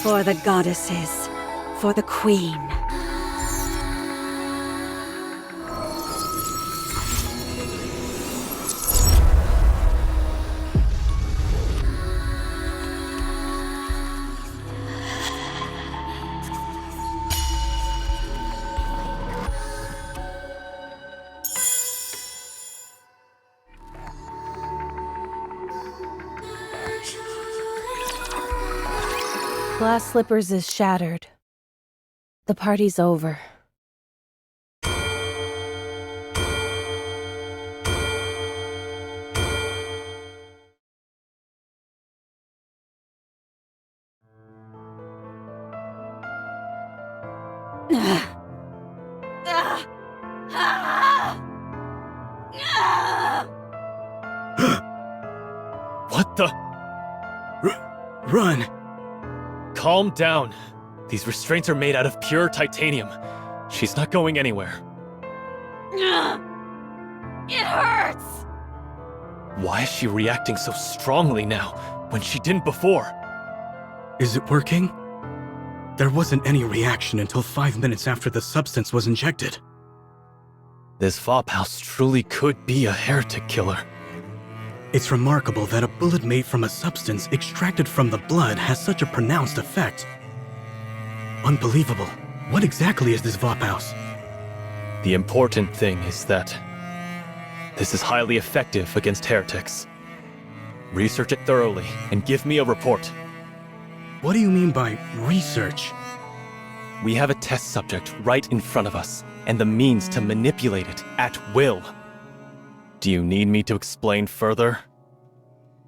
For the goddesses. For the queen. Glass Slippers is shattered. The party's over. What the? Run! Calm down. These restraints are made out of pure titanium. She's not going anywhere. It hurts! Why is she reacting so strongly now, when she didn't before? Is it working? There wasn't any reaction until 5 minutes after the substance was injected. This Vophouse truly could be a heretic killer. It's remarkable that a bullet made from a substance extracted from the blood has such a pronounced effect. Unbelievable. What exactly is this Vophouse? The important thing is that this is highly effective against heretics. Research it thoroughly and give me a report. What do you mean by research? We have a test subject right in front of us, and the means to manipulate it at will. Do you need me to explain further?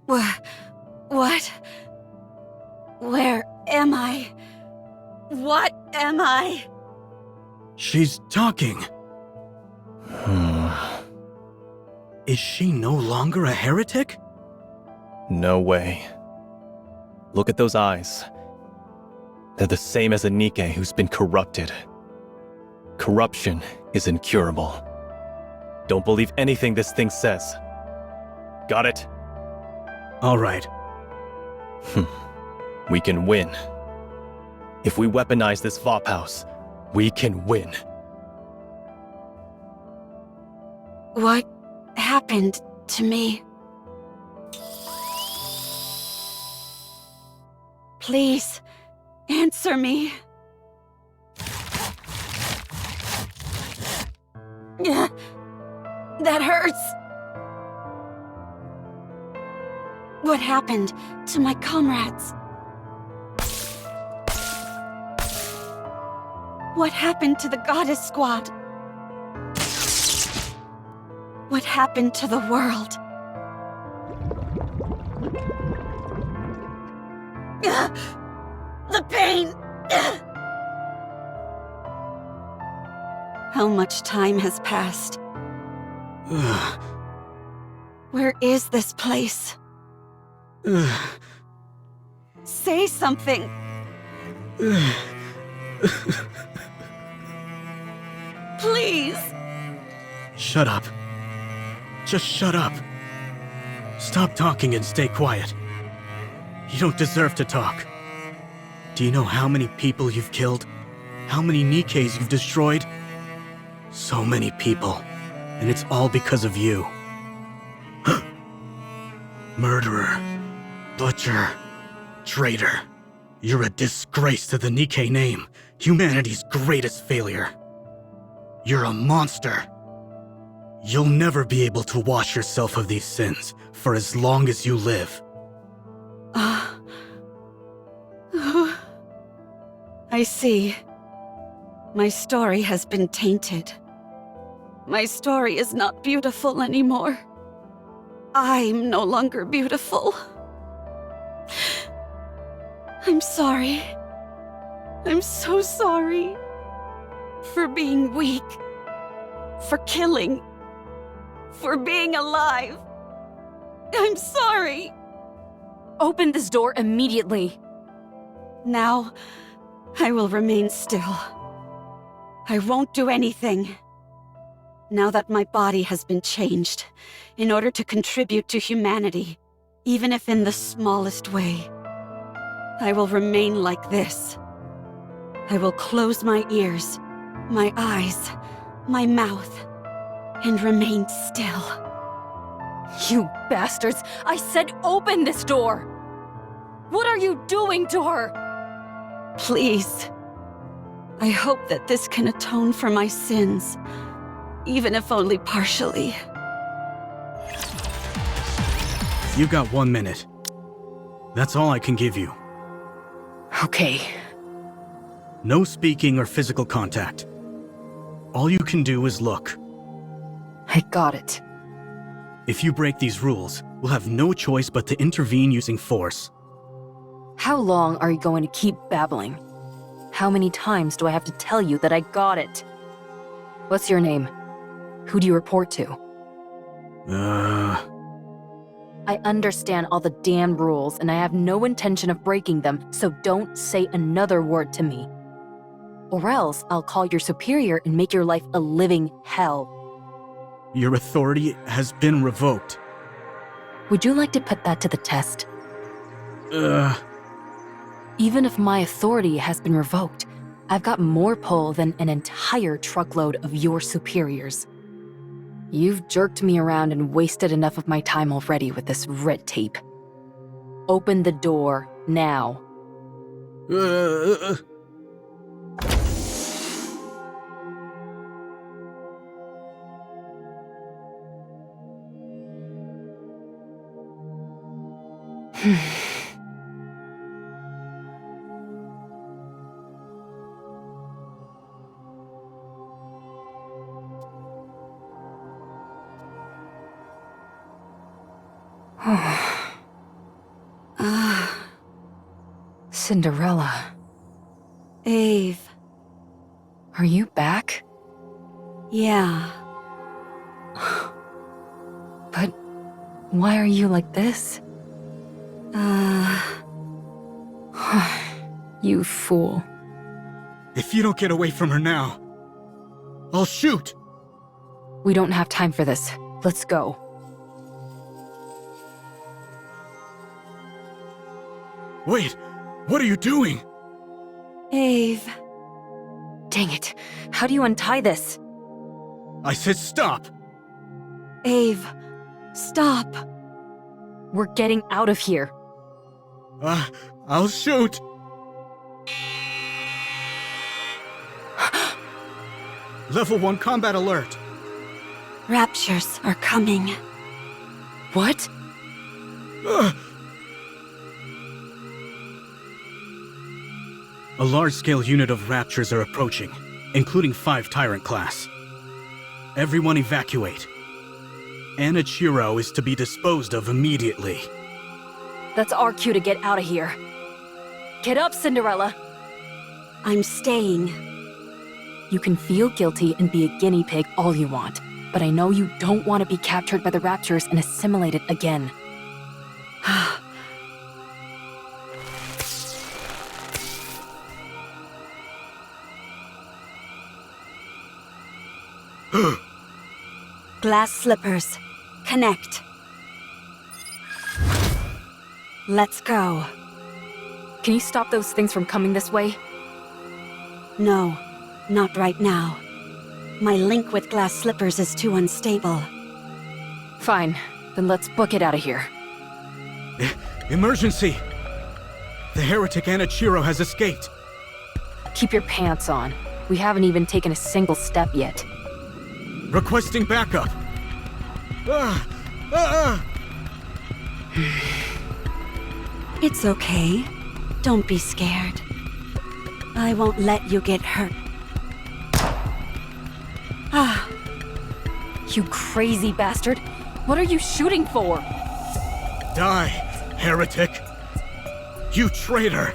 What? Where am I? What am I? She's talking. Is she no longer a heretic? No way. Look at those eyes. They're the same as a Nikke who's been corrupted. Corruption is incurable. Don't believe anything this thing says. Got it? All right. We can win. If we weaponize this Vophouse, we can win. What happened to me? Please, answer me. That hurts. What happened to my comrades? What happened to the Goddess Squad? What happened to the world? The pain! How much time has passed? Where is this place? Say something! Please! Shut up. Just shut up. Stop talking and stay quiet. You don't deserve to talk. Do you know how many people you've killed? How many Nikkes you've destroyed? So many people. And it's all because of you. Murderer. Butcher. Traitor. You're a disgrace to the Nikke name, humanity's greatest failure. You're a monster. You'll never be able to wash yourself of these sins for as long as you live. I see. My story has been tainted. My story is not beautiful anymore. I'm no longer beautiful. I'm sorry. I'm so sorry. For being weak. For killing. For being alive. I'm sorry. Open this door immediately. Now, I will remain still. I won't do anything. Now that my body has been changed, in order to contribute to humanity, even if in the smallest way, I will remain like this. I will close my ears, my eyes, my mouth, and remain still. You bastards! I said open this door! What are you doing to her? Please. I hope that this can atone for my sins, even if only partially. You got 1 minute. That's all I can give you. Okay. No speaking or physical contact. All you can do is look. I got it. If you break these rules, we'll have no choice but to intervene using force. How long are you going to keep babbling? How many times do I have to tell you that I got it? What's your name? Who do you report to? I understand all the damn rules, and I have no intention of breaking them, so don't say another word to me. Or else I'll call your superior and make your life a living hell. Your authority has been revoked. Would you like to put that to the test? Even if my authority has been revoked, I've got more pull than an entire truckload of your superiors. You've jerked me around and wasted enough of my time already with this red tape. Open the door, now. Cinderella, Ave. are you back? Yeah. But why are you like this? You fool. If you don't get away from her now, I'll shoot! We don't have time for this. Let's go. Wait! What are you doing? Ave. Dang it. How do you untie this? I said stop! Ave. Stop. We're getting out of here. I'll shoot! Level 1 combat alert! Raptures are coming. What? A large-scale unit of Raptures are approaching, including 5 Tyrant class. Everyone evacuate. Anichiro is to be disposed of immediately. That's our cue to get out of here. Get up, Cinderella. I'm staying. You can feel guilty and be a guinea pig all you want, but I know you don't want to be captured by the Raptures and assimilated again. Glass slippers. Connect. Let's go. Can you stop those things from coming this way? No, not right now. My link with glass slippers is too unstable. Fine, then let's book it out of here. Emergency! The heretic Anichiro has escaped. Keep your pants on. We haven't even taken a single step yet. Requesting backup. It's okay. Don't be scared. I won't let you get hurt. You crazy bastard! What are you shooting for? Die, heretic! You traitor!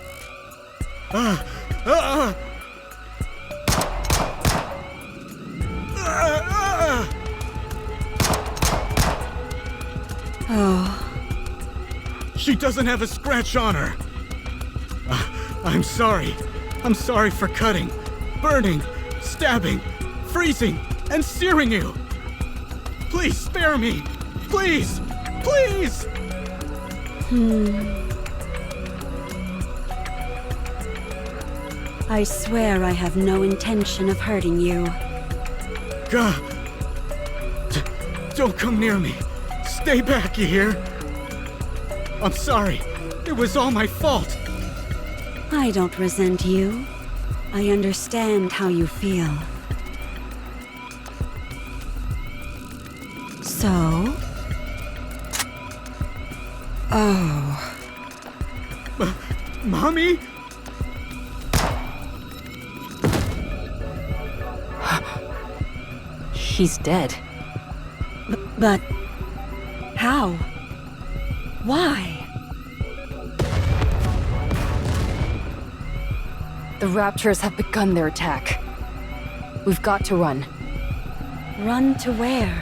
She doesn't have a scratch on her! I'm sorry. I'm sorry for cutting, burning, stabbing, freezing, and searing you! Please spare me! Please! Please! I swear I have no intention of hurting you. God! Don't come near me! Stay back, you hear? I'm sorry. It was all my fault. I don't resent you. I understand how you feel. So? Oh. Mommy? He's dead. But how? Why? The Raptors have begun their attack. We've got to run. Run to where?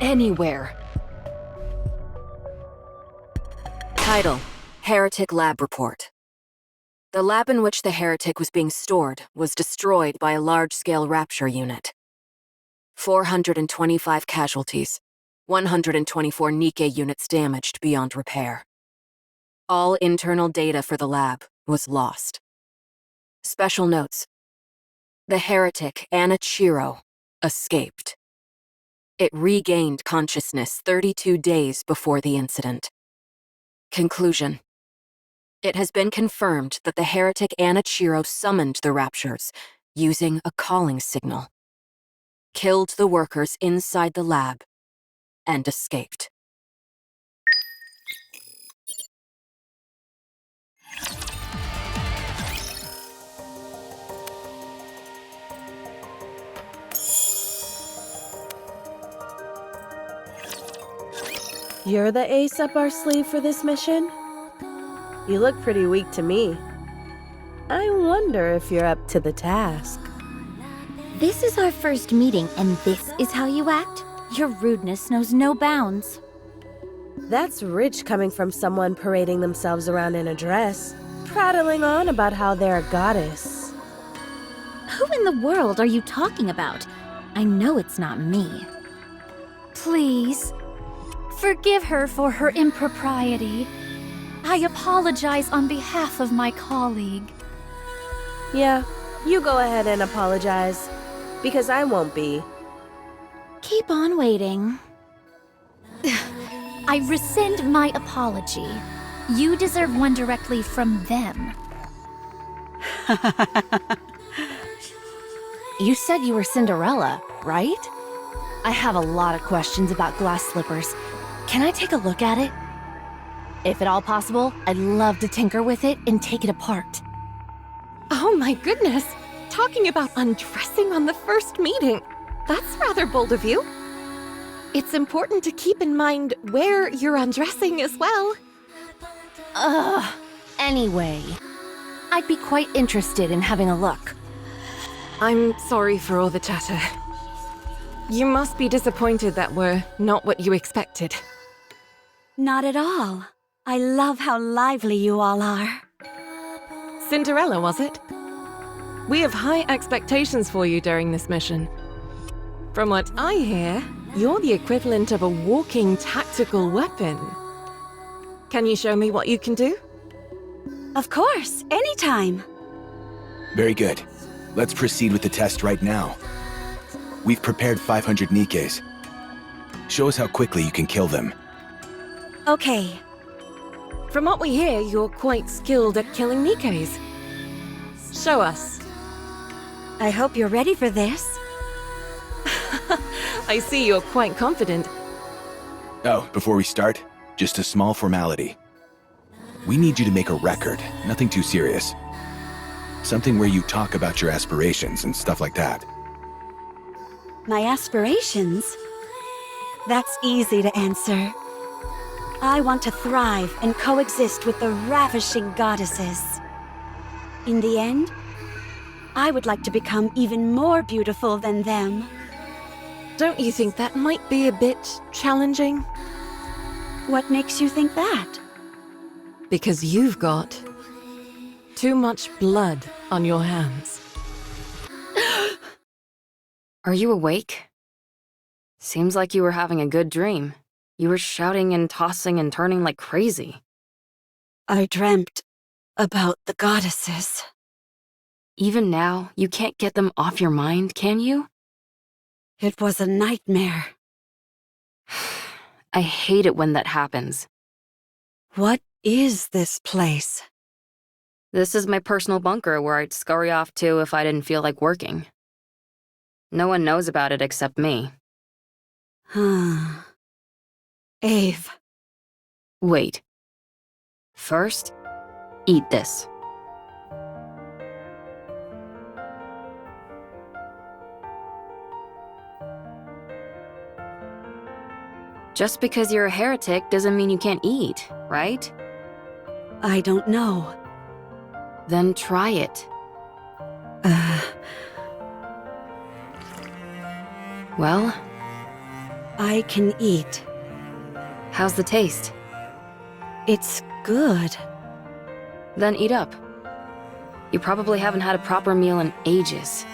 Anywhere. Title: Heretic Lab Report. The lab in which the heretic was being stored was destroyed by a large-scale rapture unit. 425 casualties, 124 Nikke units damaged beyond repair. All internal data for the lab was lost. Special notes. The heretic, Anna Chiro, escaped. It regained consciousness 32 days before the incident. Conclusion. It has been confirmed that the heretic Anna Chiro summoned the Raptures using a calling signal, killed the workers inside the lab, and escaped. You're the ace up our sleeve for this mission? You look pretty weak to me. I wonder if you're up to the task. This is our first meeting, and this is how you act? Your rudeness knows no bounds. That's rich coming from someone parading themselves around in a dress, prattling on about how they're a goddess. Who in the world are you talking about? I know it's not me. Please, forgive her for her impropriety. I apologize on behalf of my colleague. Yeah, you go ahead and apologize, because I won't be. Keep on waiting. I rescind my apology. You deserve one directly from them. You said you were Cinderella, right? I have a lot of questions about glass slippers. Can I take a look at it? If at all possible, I'd love to tinker with it and take it apart. Oh my goodness! Talking about undressing on the first meeting. That's rather bold of you. It's important to keep in mind where you're undressing as well. Anyway, I'd be quite interested in having a look. I'm sorry for all the chatter. You must be disappointed that we're not what you expected. Not at all. I love how lively you all are. Cinderella, was it? We have high expectations for you during this mission. From what I hear, you're the equivalent of a walking tactical weapon. Can you show me what you can do? Of course, anytime. Very good. Let's proceed with the test right now. We've prepared 500 Nikkes. Show us how quickly you can kill them. Okay. From what we hear, you're quite skilled at killing Nikkes. Show us. I hope you're ready for this. I see you're quite confident. Oh, before we start, just a small formality. We need you to make a record, nothing too serious. Something where you talk about your aspirations and stuff like that. My aspirations? That's easy to answer. I want to thrive and coexist with the ravishing goddesses. In the end, I would like to become even more beautiful than them. Don't you think that might be a bit challenging? What makes you think that? Because you've got too much blood on your hands. Are you awake? Seems like you were having a good dream. You were shouting and tossing and turning like crazy. I dreamt about the goddesses. Even now, you can't get them off your mind, can you? It was a nightmare. I hate it when that happens. What is this place? This is my personal bunker where I'd scurry off to if I didn't feel like working. No one knows about it except me. Ave. Wait. First, eat this. Just because you're a heretic doesn't mean you can't eat, right? I don't know. Then try it. Well, I can eat. how's the taste? It's good. Then eat up. You probably haven't had a proper meal in ages.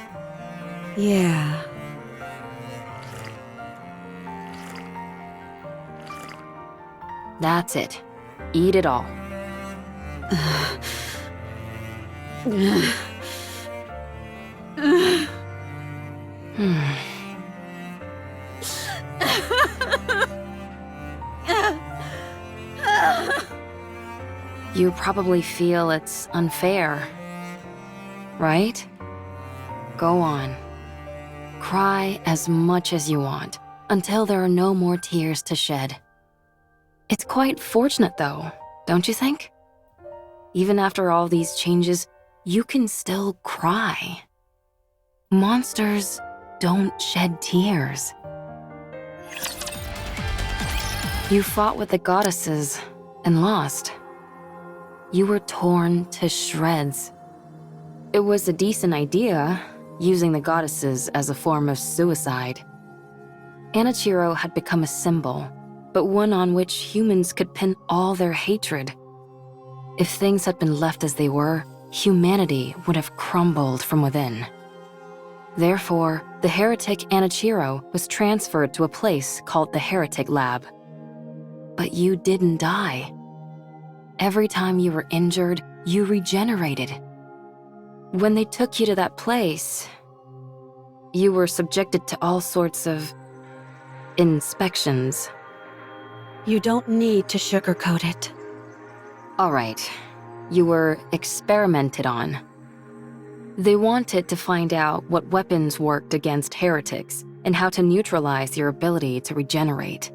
Yeah. That's it. Eat it all. You probably feel it's unfair, right? Go on. Cry as much as you want, until there are no more tears to shed. It's quite fortunate though, don't you think? Even after all these changes, you can still cry. Monsters don't shed tears. You fought with the goddesses and lost. You were torn to shreds. It was a decent idea, using the goddesses as a form of suicide. Anichiro had become a symbol, but one on which humans could pin all their hatred. If things had been left as they were, humanity would have crumbled from within. Therefore, the heretic Anichiro was transferred to a place called the Heretic Lab. But you didn't die. Every time you were injured, you regenerated. When they took you to that place, you were subjected to all sorts of inspections. You don't need to sugarcoat it. All right, you were experimented on. They wanted to find out what weapons worked against heretics and how to neutralize your ability to regenerate.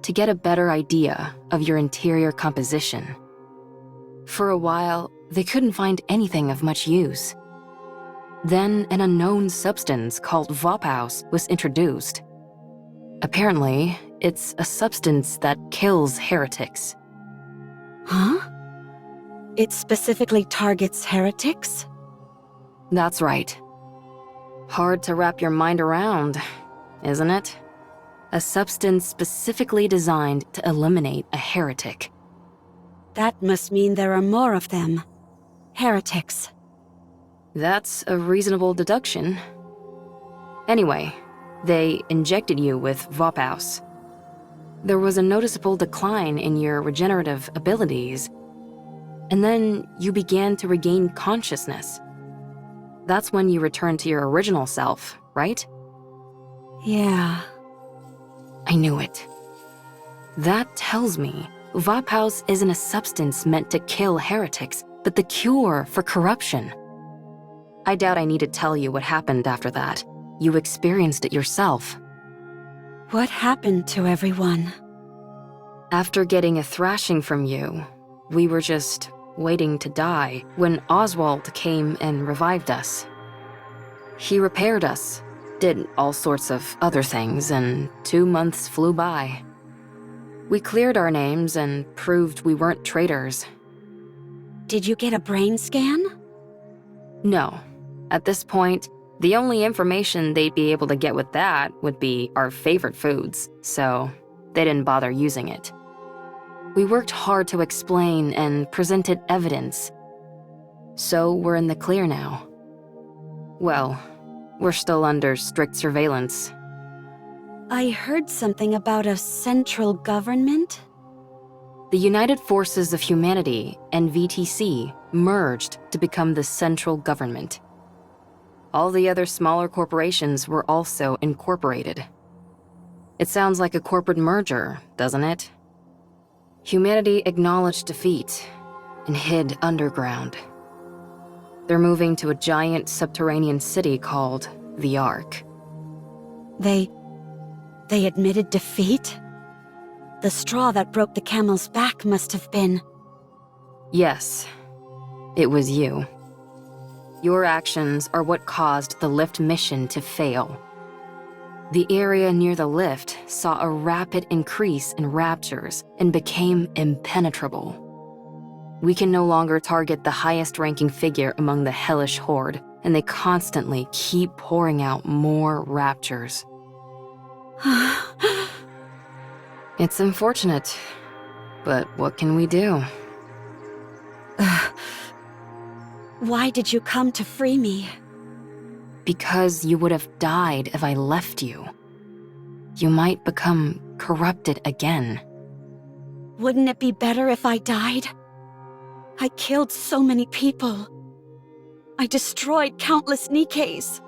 To get a better idea of your interior composition. For a while, they couldn't find anything of much use. Then an unknown substance called Vophaus was introduced. Apparently, it's a substance that kills heretics. Huh? It specifically targets heretics? That's right. Hard to wrap your mind around, isn't it? A substance specifically designed to eliminate a heretic. That must mean there are more of them. Heretics. That's a reasonable deduction. Anyway, they injected you with Vophaus. There was a noticeable decline in your regenerative abilities, and then you began to regain consciousness. That's when you returned to your original self, right? Yeah. I knew it. That tells me Vophaus isn't a substance meant to kill heretics, but the cure for corruption. I doubt I need to tell you what happened after that. You experienced it yourself. What happened to everyone? After getting a thrashing from you, we were just waiting to die when Oswald came and revived us. He repaired us, did all sorts of other things, and 2 months flew by. We cleared our names and proved we weren't traitors. Did you get a brain scan? No. At this point, the only information they'd be able to get with that would be our favorite foods, so they didn't bother using it. We worked hard to explain and presented evidence, so we're in the clear now. Well, we're still under strict surveillance. I heard something about a central government? The United Forces of Humanity and VTC merged to become the central government. All the other smaller corporations were also incorporated. It sounds like a corporate merger, doesn't it? Humanity acknowledged defeat and hid underground. They're moving to a giant subterranean city called the Ark. They admitted defeat? The straw that broke the camel's back must have been... Yes, it was you. Your actions are what caused the lift mission to fail. The area near the lift saw a rapid increase in raptures and became impenetrable. We can no longer target the highest-ranking figure among the hellish horde, and they constantly keep pouring out more raptures. It's unfortunate, but what can we do? Why did you come to free me? Because you would have died if I left you. You might become corrupted again. Wouldn't it be better if I died? I killed so many people. I destroyed countless Nikkes.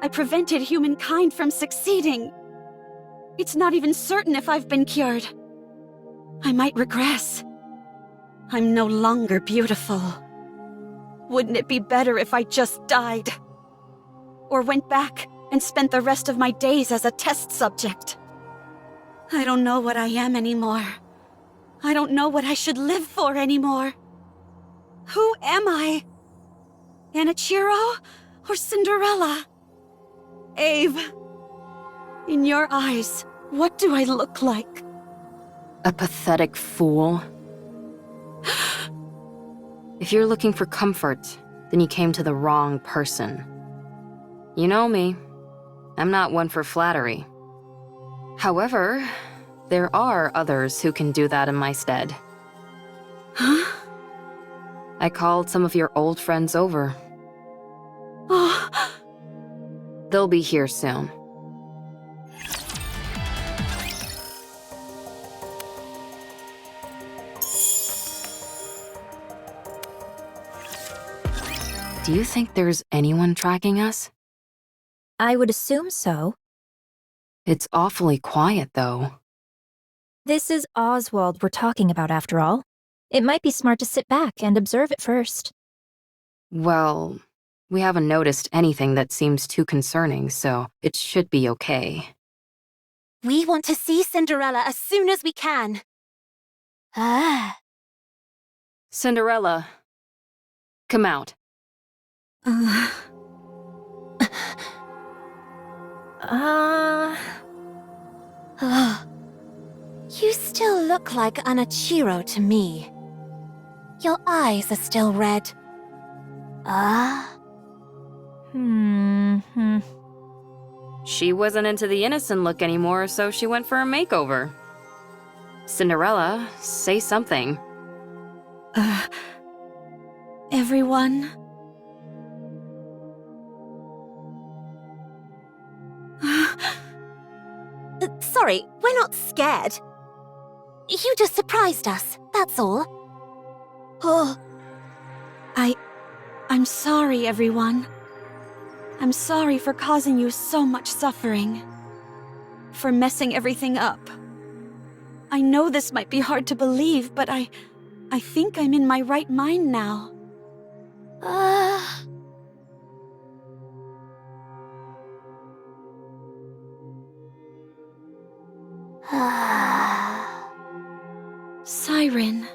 I prevented humankind from succeeding. It's not even certain if I've been cured. I might regress. I'm no longer beautiful. Wouldn't it be better if I just died? Or went back and spent the rest of my days as a test subject? I don't know what I am anymore. I don't know what I should live for anymore. Who am I? Anichiro or Cinderella? Ave, in your eyes, what do I look like? A pathetic fool. If you're looking for comfort, then you came to the wrong person. You know me. I'm not one for flattery. However, there are others who can do that in my stead. Huh? I called some of your old friends over. Oh, They'll be here soon. Do you think there's anyone tracking us? I would assume so. It's awfully quiet, though. This is Oswald we're talking about, after all. It might be smart to sit back and observe it first. Well, we haven't noticed anything that seems too concerning, so it should be okay. We want to see Cinderella as soon as we can. Cinderella, come out. You still look like Anichiro to me. Your eyes are still red. She wasn't into the innocent look anymore, so she went for a makeover. Cinderella, say something. everyone? Sorry, we're not scared. You just surprised us, that's all. Oh. I'm sorry, everyone. I'm sorry for causing you so much suffering. For messing everything up. I know this might be hard to believe, but I think I'm in my right mind now. Siren.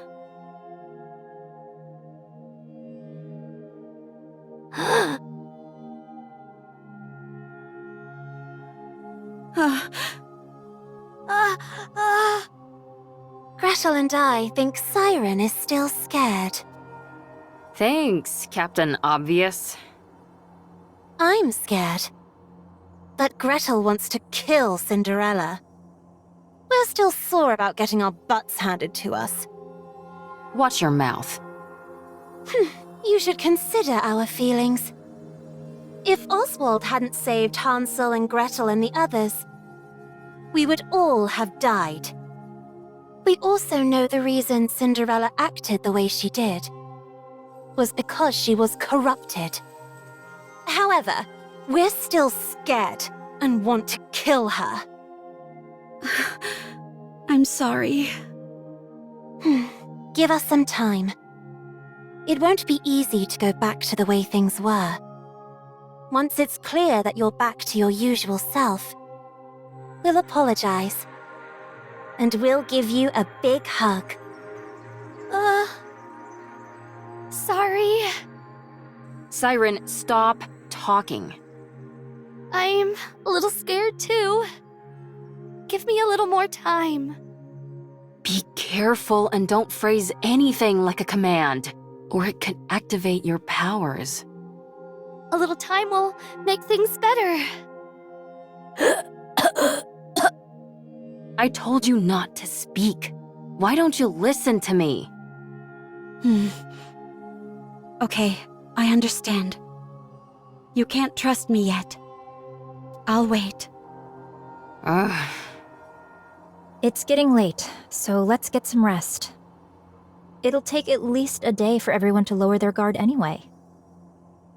Gretel and I think Siren is still scared. Thanks, Captain Obvious. I'm scared. But Gretel wants to kill Cinderella. We're still sore about getting our butts handed to us. Watch your mouth. You should consider our feelings. If Oswald hadn't saved Hansel and Gretel and the others, we would all have died. We also know the reason Cinderella acted the way she did. was because she was corrupted. However, we're still scared and want to kill her. I'm sorry. Give us some time. It won't be easy to go back to the way things were. Once it's clear that you're back to your usual self, we'll apologize. And we'll give you a big hug. Sorry. Siren, stop talking. I'm a little scared too. Give me a little more time. Be careful and don't phrase anything like a command, or it can activate your powers. A little time will make things better. I told you not to speak. Why don't you listen to me? Okay, I understand. You can't trust me yet. I'll wait. Ugh. It's getting late, so let's get some rest. It'll take at least a day for everyone to lower their guard anyway.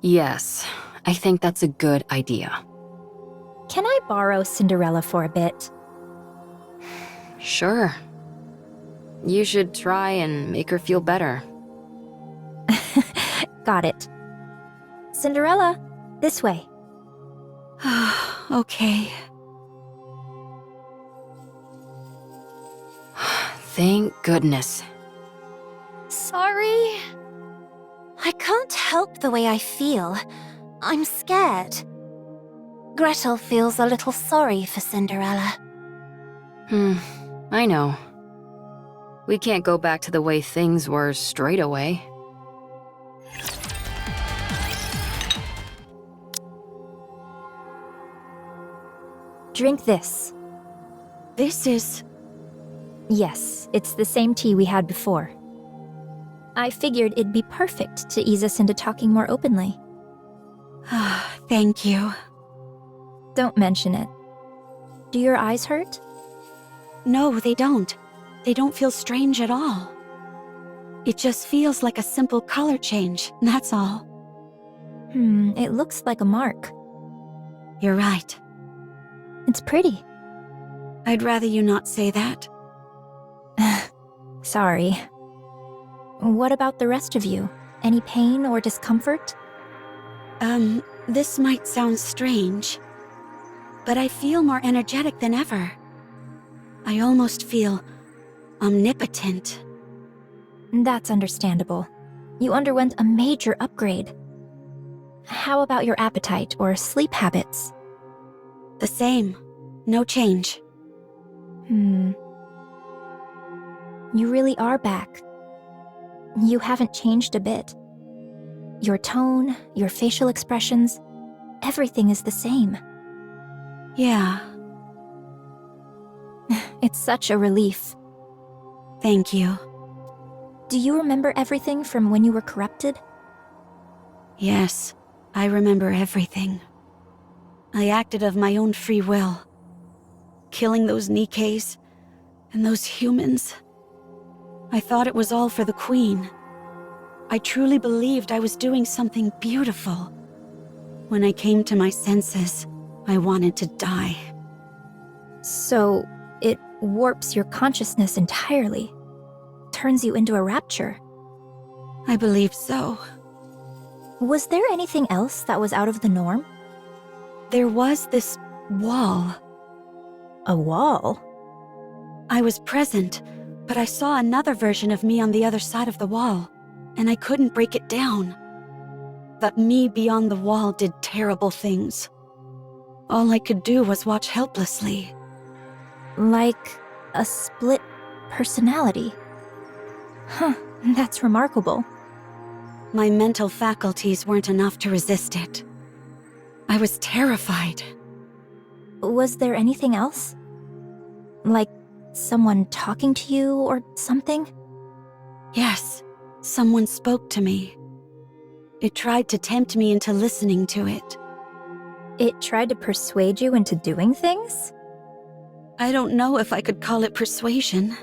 Yes, I think that's a good idea. Can I borrow Cinderella for a bit? Sure. You should try and make her feel better. Got it. Cinderella, this way. Okay. Thank goodness. Sorry. I can't help the way I feel. I'm scared. Gretel feels a little sorry for Cinderella. I know. We can't go back to the way things were straight away. Drink this. This is... Yes, it's the same tea we had before. I figured it'd be perfect to ease us into talking more openly. Thank you. Don't mention it. Do your eyes hurt? No, they don't. They don't feel strange at all. It just feels like a simple color change, that's all. It looks like a mark. You're right. It's pretty. I'd rather you not say that. Sorry. What about the rest of you? Any pain or discomfort? This might sound strange, but I feel more energetic than ever. I almost feel omnipotent. That's understandable. You underwent a major upgrade. How about your appetite or sleep habits? The same. No change. You really are back. You haven't changed a bit. Your tone, your facial expressions, everything is the same. Yeah. It's such a relief. Thank you. Do you remember everything from when you were corrupted? Yes, I remember everything. I acted of my own free will. Killing those Nikkes and those humans. I thought it was all for the Queen. I truly believed I was doing something beautiful. When I came to my senses, I wanted to die. So, it warps your consciousness entirely. Turns you into a rapture. I believe so. Was there anything else that was out of the norm? There was this wall. A wall? I was present, but I saw another version of me on the other side of the wall, and I couldn't break it down. That me beyond the wall did terrible things. All I could do was watch helplessly. Like a split personality. Huh, that's remarkable. My mental faculties weren't enough to resist it. I was terrified. Was there anything else? Like someone talking to you or something? Yes, someone spoke to me. It tried to tempt me into listening to it. It tried to persuade you into doing things? I don't know if I could call it persuasion.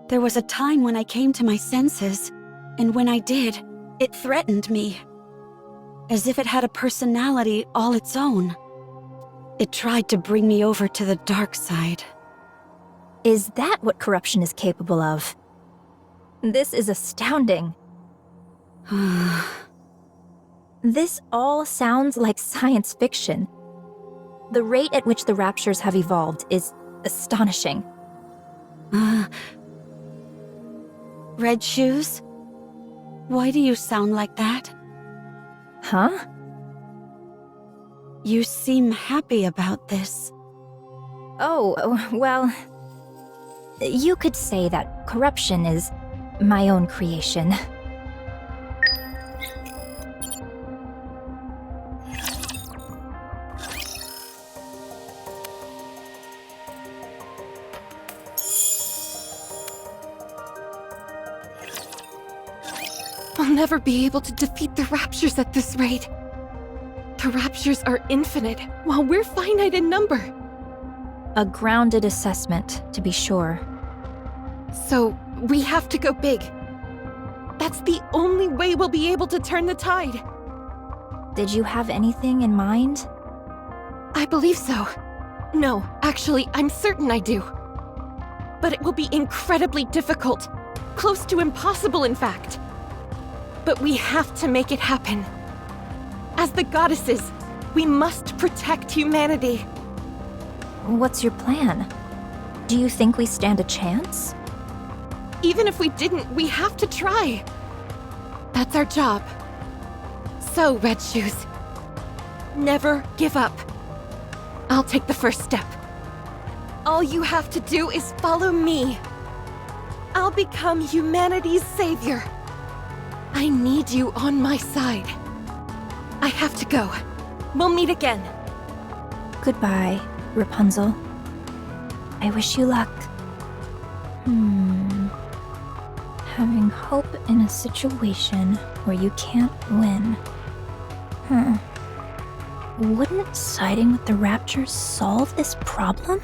There was a time when I came to my senses, and when I did, It threatened me, as if it had a personality all its own. It tried to bring me over to the dark side. Is that what corruption is capable of? This is astounding. This all sounds like science fiction. The rate at which the Raptures have evolved is astonishing. Red Shoes? Why do you sound like that? Huh? You seem happy about this. Oh, well... You could say that corruption is my own creation. I'll never be able to defeat the Raptures at this rate. The Raptures are infinite, while we're finite in number. A grounded assessment, to be sure. So, we have to go big. That's the only way we'll be able to turn the tide. Did you have anything in mind? I believe so. No, actually, I'm certain I do. But it will be incredibly difficult. Close to impossible, in fact. But we have to make it happen. As the goddesses, we must protect humanity. What's your plan? Do you think we stand a chance? Even if we didn't, we have to try. That's our job. So, Red Shoes, never give up. I'll take the first step. All you have to do is follow me. I'll become humanity's savior. I need you on my side. I have to go. We'll meet again. Goodbye, Rapunzel. I wish you luck. Having hope in a situation where you can't win. Wouldn't siding with the Raptures solve this problem?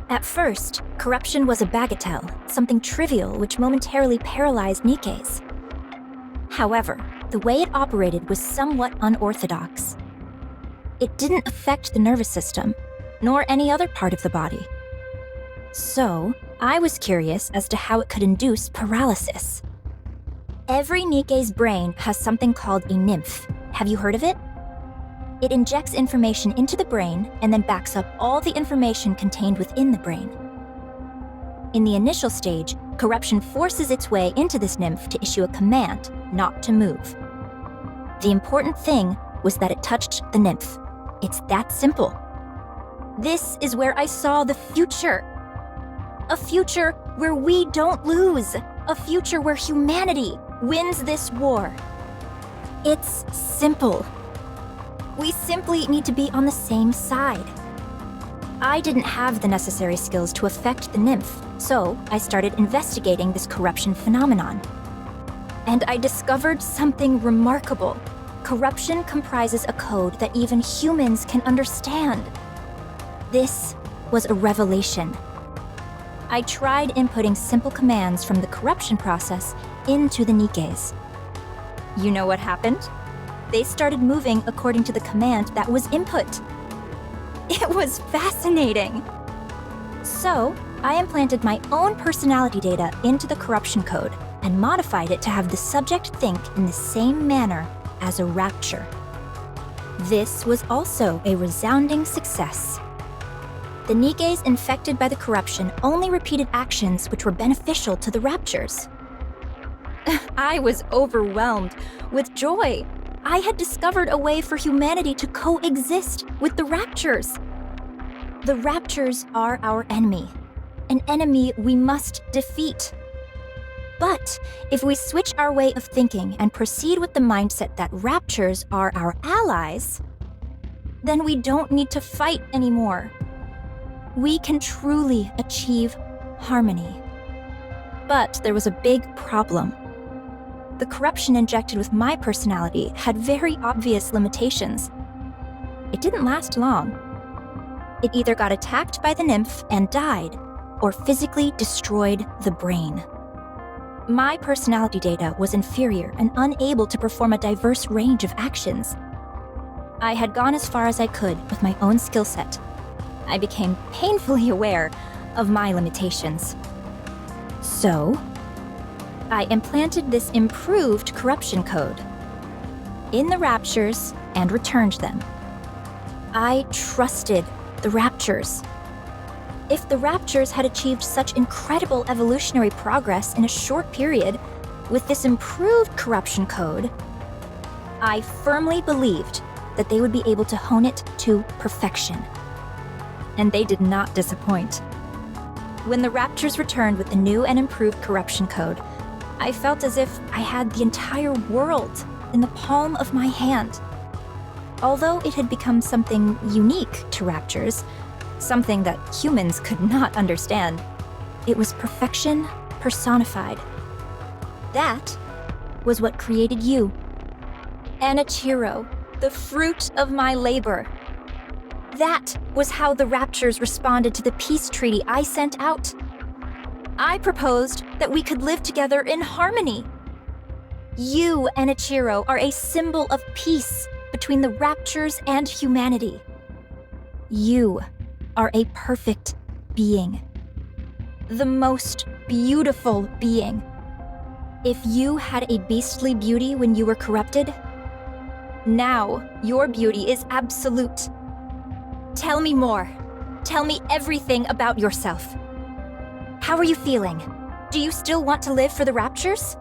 At first, corruption was a bagatelle, something trivial which momentarily paralyzed Nikkes. However, the way it operated was somewhat unorthodox. It didn't affect the nervous system, nor any other part of the body. So, I was curious as to how it could induce paralysis. Every Nikke's brain has something called a nymph. Have you heard of it? It injects information into the brain and then backs up all the information contained within the brain. In the initial stage, corruption forces its way into this nymph to issue a command not to move. The important thing was that it touched the nymph. It's that simple. This is where I saw the future. A future where we don't lose. A future where humanity wins this war. It's simple. We simply need to be on the same side. I didn't have the necessary skills to affect the nymph, so I started investigating this corruption phenomenon. And I discovered something remarkable. Corruption comprises a code that even humans can understand. This was a revelation. I tried inputting simple commands from the corruption process into the Nikkes. You know what happened? They started moving according to the command that was input. It was fascinating. So, I implanted my own personality data into the corruption code and modified it to have the subject think in the same manner as a rapture. This was also a resounding success. The Nikkes infected by the corruption only repeated actions which were beneficial to the Raptures. I was overwhelmed with joy. I had discovered a way for humanity to coexist with the Raptures. The Raptures are our enemy, an enemy we must defeat. But if we switch our way of thinking and proceed with the mindset that Raptures are our allies, then we don't need to fight anymore. We can truly achieve harmony. But there was a big problem. The corruption injected with my personality had very obvious limitations. It didn't last long. It either got attacked by the nymph and died, or physically destroyed the brain. My personality data was inferior and unable to perform a diverse range of actions. I had gone as far as I could with my own skill set. I became painfully aware of my limitations. So, I implanted this improved corruption code in the Raptures and returned them. I trusted the Raptures. If the Raptures had achieved such incredible evolutionary progress in a short period with this improved corruption code, I firmly believed that they would be able to hone it to perfection. And they did not disappoint. When the Raptures returned with the new and improved corruption code, I felt as if I had the entire world in the palm of my hand. Although it had become something unique to Raptures, something that humans could not understand, it was perfection personified. That was what created you. Anichiro, the fruit of my labor. That was how the Raptures responded to the peace treaty I sent out. I proposed that we could live together in harmony. You, Anichiro, are a symbol of peace between the Raptures and humanity. You are a perfect being. The most beautiful being. If you had a beastly beauty when you were corrupted, now your beauty is absolute. Tell me more. Tell me everything about yourself. How are you feeling? Do you still want to live for the Raptures?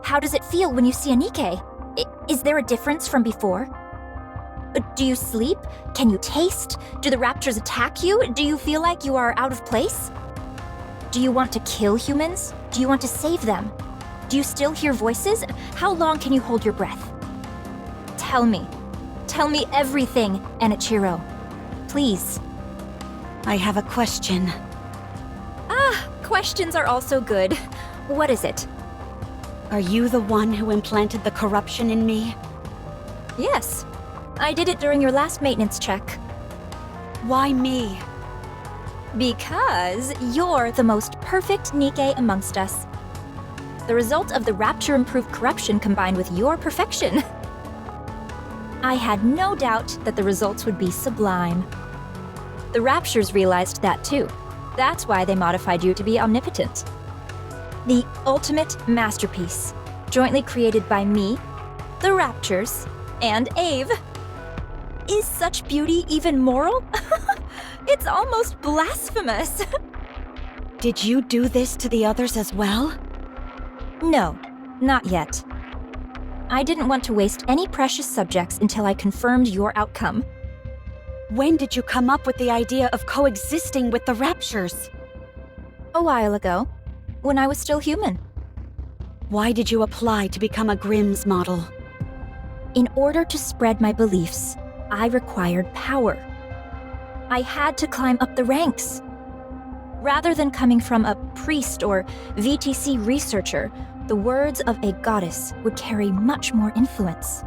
How does it feel when you see a Nikke? Is there a difference from before? Do you sleep? Can you taste? Do the Raptures attack you? Do you feel like you are out of place? Do you want to kill humans? Do you want to save them? Do you still hear voices? How long can you hold your breath? Tell me. Tell me everything, Anichiro. Please. I have a question. Questions are also good. What is it? Are you the one who implanted the corruption in me? Yes. I did it during your last maintenance check. Why me? Because you're the most perfect Nikke amongst us. The result of the Rapture improved corruption combined with your perfection. I had no doubt that the results would be sublime. The Raptures realized that too. That's why they modified you to be omnipotent. The ultimate masterpiece, jointly created by me, the Raptures, and Ave. Is such beauty even moral? It's almost blasphemous. Did you do this to the others as well? No, not yet. I didn't want to waste any precious subjects until I confirmed your outcome. When did you come up with the idea of coexisting with the Raptures? A while ago, when I was still human. Why did you apply to become a Grimm's model? In order to spread my beliefs, I required power. I had to climb up the ranks. Rather than coming from a priest or VTC researcher, the words of a goddess would carry much more influence.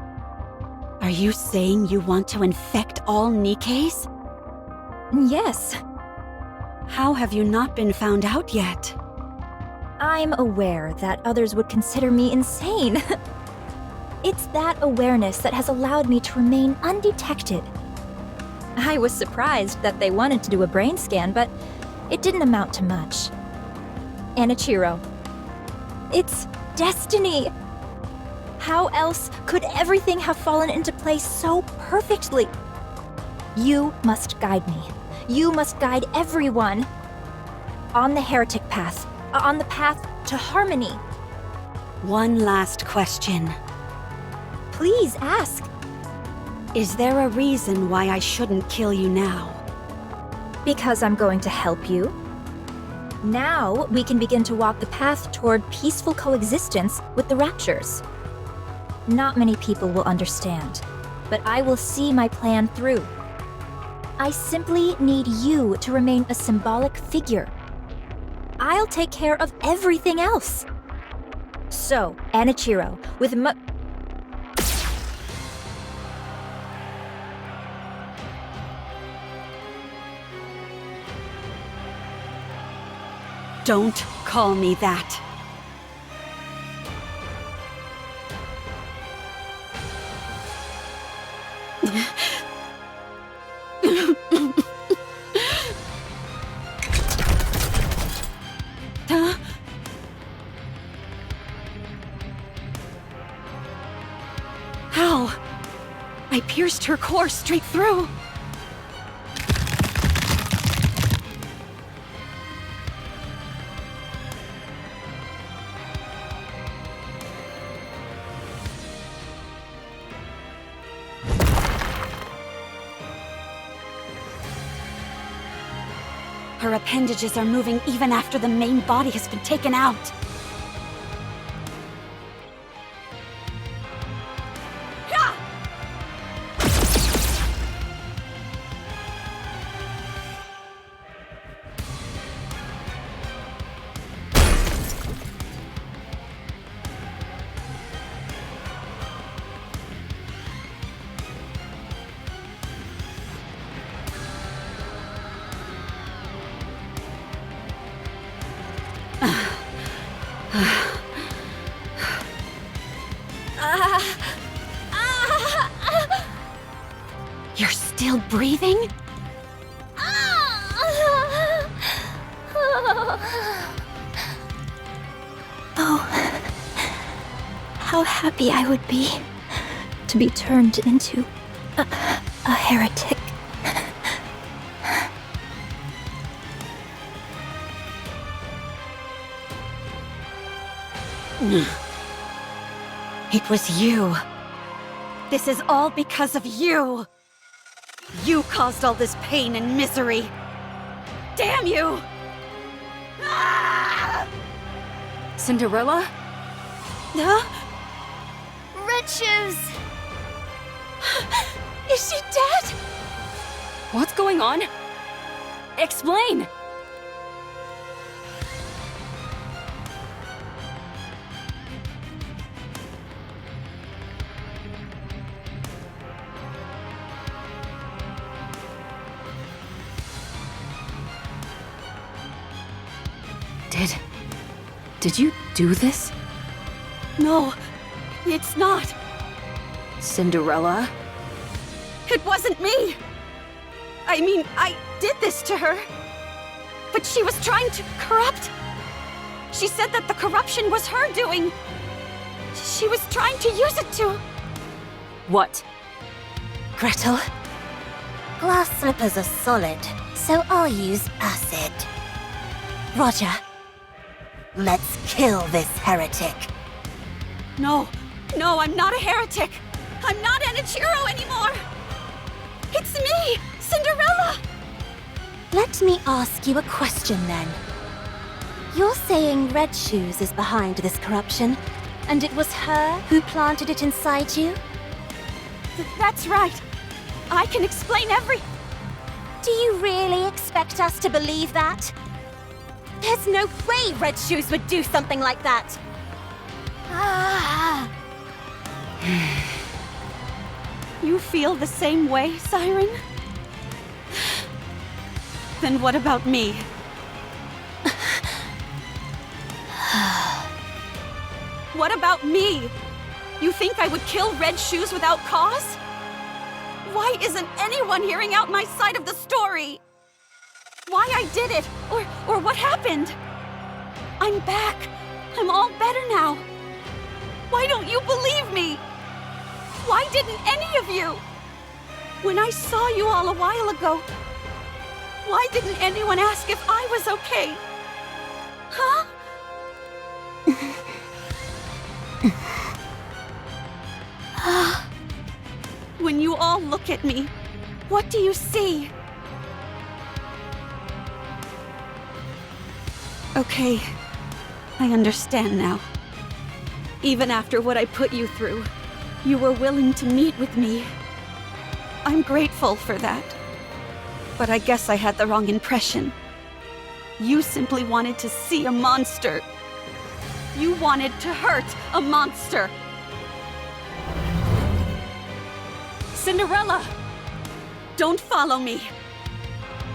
Are you saying you want to infect all Nikkes? Yes. How have you not been found out yet? I'm aware that others would consider me insane. It's that awareness that has allowed me to remain undetected. I was surprised that they wanted to do a brain scan, but it didn't amount to much. Anichiro. It's destiny! How else could everything have fallen into place so perfectly? You must guide me. You must guide everyone. On the heretic path. On the path to harmony. One last question. Please ask. Is there a reason why I shouldn't kill you now? Because I'm going to help you. Now we can begin to walk the path toward peaceful coexistence with the Raptures. Not many people will understand, but I will see my plan through. I simply need you to remain a symbolic figure. I'll take care of everything else. So, Anichiro, with Don't call me that. I pierced her core straight through. Her appendages are moving even after the main body has been taken out. You're still breathing? Oh, how happy I would be to be turned into a heretic. It was you. This is all because of you. You caused all this pain and misery. Damn you! Ah! Cinderella? Huh? Red Shoes! Is she dead? What's going on? Explain! Did you do this? No, it's not. Cinderella? It wasn't me. I mean, I did this to her. But she was trying to corrupt. She said that the corruption was her doing. She was trying to use it to... What? Gretel, glass slippers are solid, so I'll use acid. Roger, let's kill this heretic. No, I'm not a heretic. I'm not Enichiro anymore. It's me, Cinderella. Let me ask you a question then. You're saying Red Shoes is behind this corruption, and it was her who planted it inside you? That's right. I can explain every... Do you really expect us to believe that? There's no way Red Shoes would do something like that! Ah! You feel the same way, Siren? Then what about me? What about me? You think I would kill Red Shoes without cause? Why isn't anyone hearing out my side of the story? Why I did it, or what happened? I'm back. I'm all better now. Why don't you believe me? Why didn't any of you? When I saw you all a while ago, why didn't anyone ask if I was okay? Huh? When you all look at me, what do you see? Okay, I understand now. Even after what I put you through, you were willing to meet with me. I'm grateful for that. But I guess I had the wrong impression. You simply wanted to see a monster. You wanted to hurt a monster. Cinderella! Don't follow me,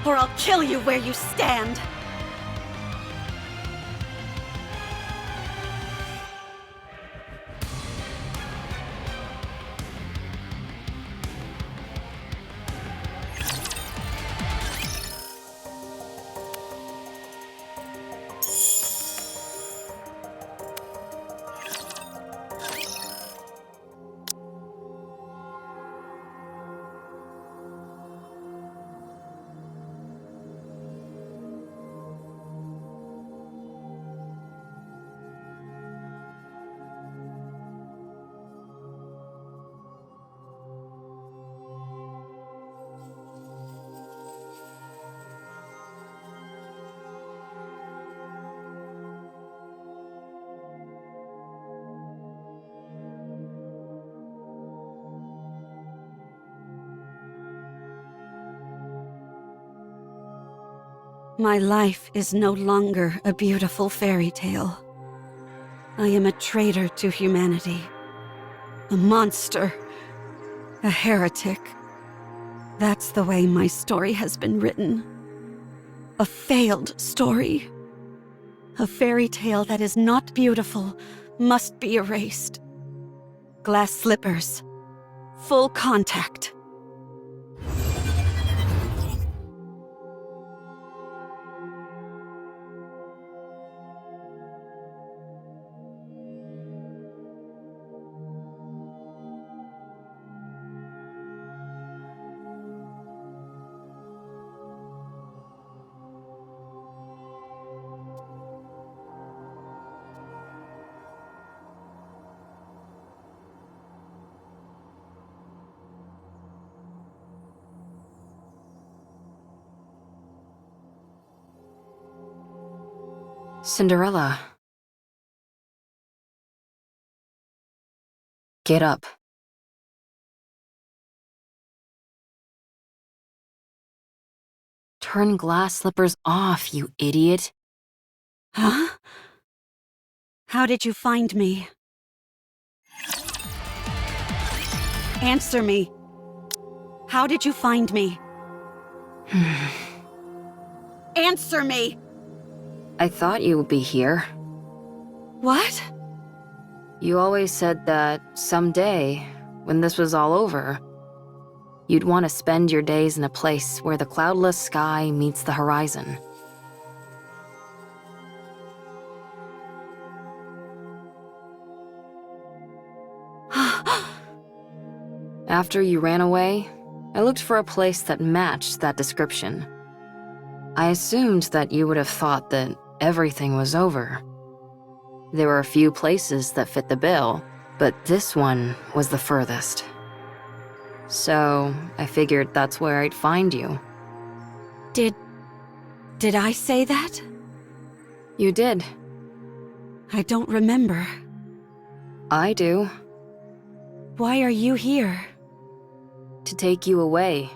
or I'll kill you where you stand. My life is no longer a beautiful fairy tale. I am a traitor to humanity. A monster. A heretic. That's the way my story has been written. A failed story. A fairy tale that is not beautiful must be erased. Glass slippers. Full contact. Cinderella. Get up. Turn glass slippers off, you idiot. Huh? How did you find me? Answer me. How did you find me? Answer me! I thought you would be here. What? You always said that someday, when this was all over, you'd want to spend your days in a place where the cloudless sky meets the horizon. After you ran away, I looked for a place that matched that description. I assumed that you would have thought that everything was over. There were a few places that fit the bill, but this one was the furthest. So I figured that's where I'd find you. Did I say that? You did. I don't remember. I do. Why are you here? To take you away.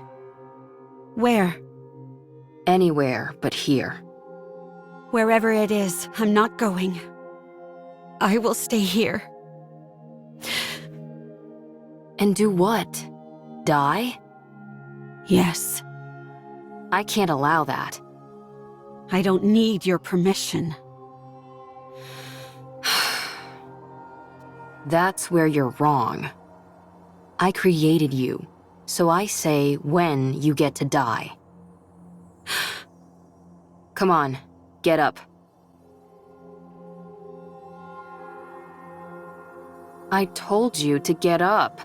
Where? Anywhere but here. Wherever it is, I'm not going. I will stay here. And do what? Die? Yes. I can't allow that. I don't need your permission. That's where you're wrong. I created you, so I say when you get to die. Come on, get up. I told you to get up.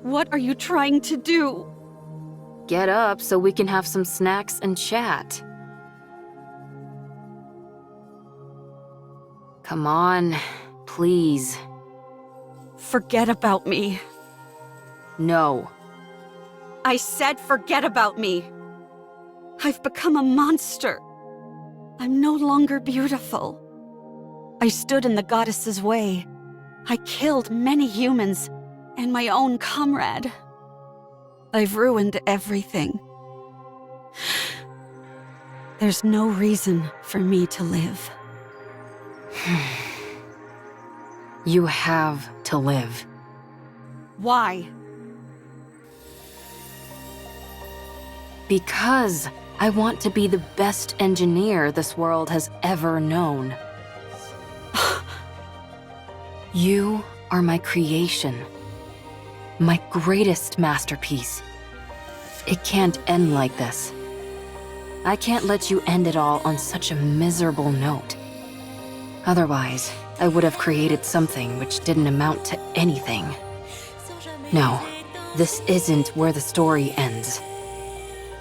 What are you trying to do? Get up so we can have some snacks and chat. Come on, please. Forget about me. No. I said forget about me. I've become a monster. I'm no longer beautiful. I stood in the goddess's way. I killed many humans and my own comrade. I've ruined everything. There's no reason for me to live. You have to live. Why? Because I want to be the best engineer this world has ever known. You are my creation. My greatest masterpiece. It can't end like this. I can't let you end it all on such a miserable note. Otherwise, I would have created something which didn't amount to anything. No, this isn't where the story ends.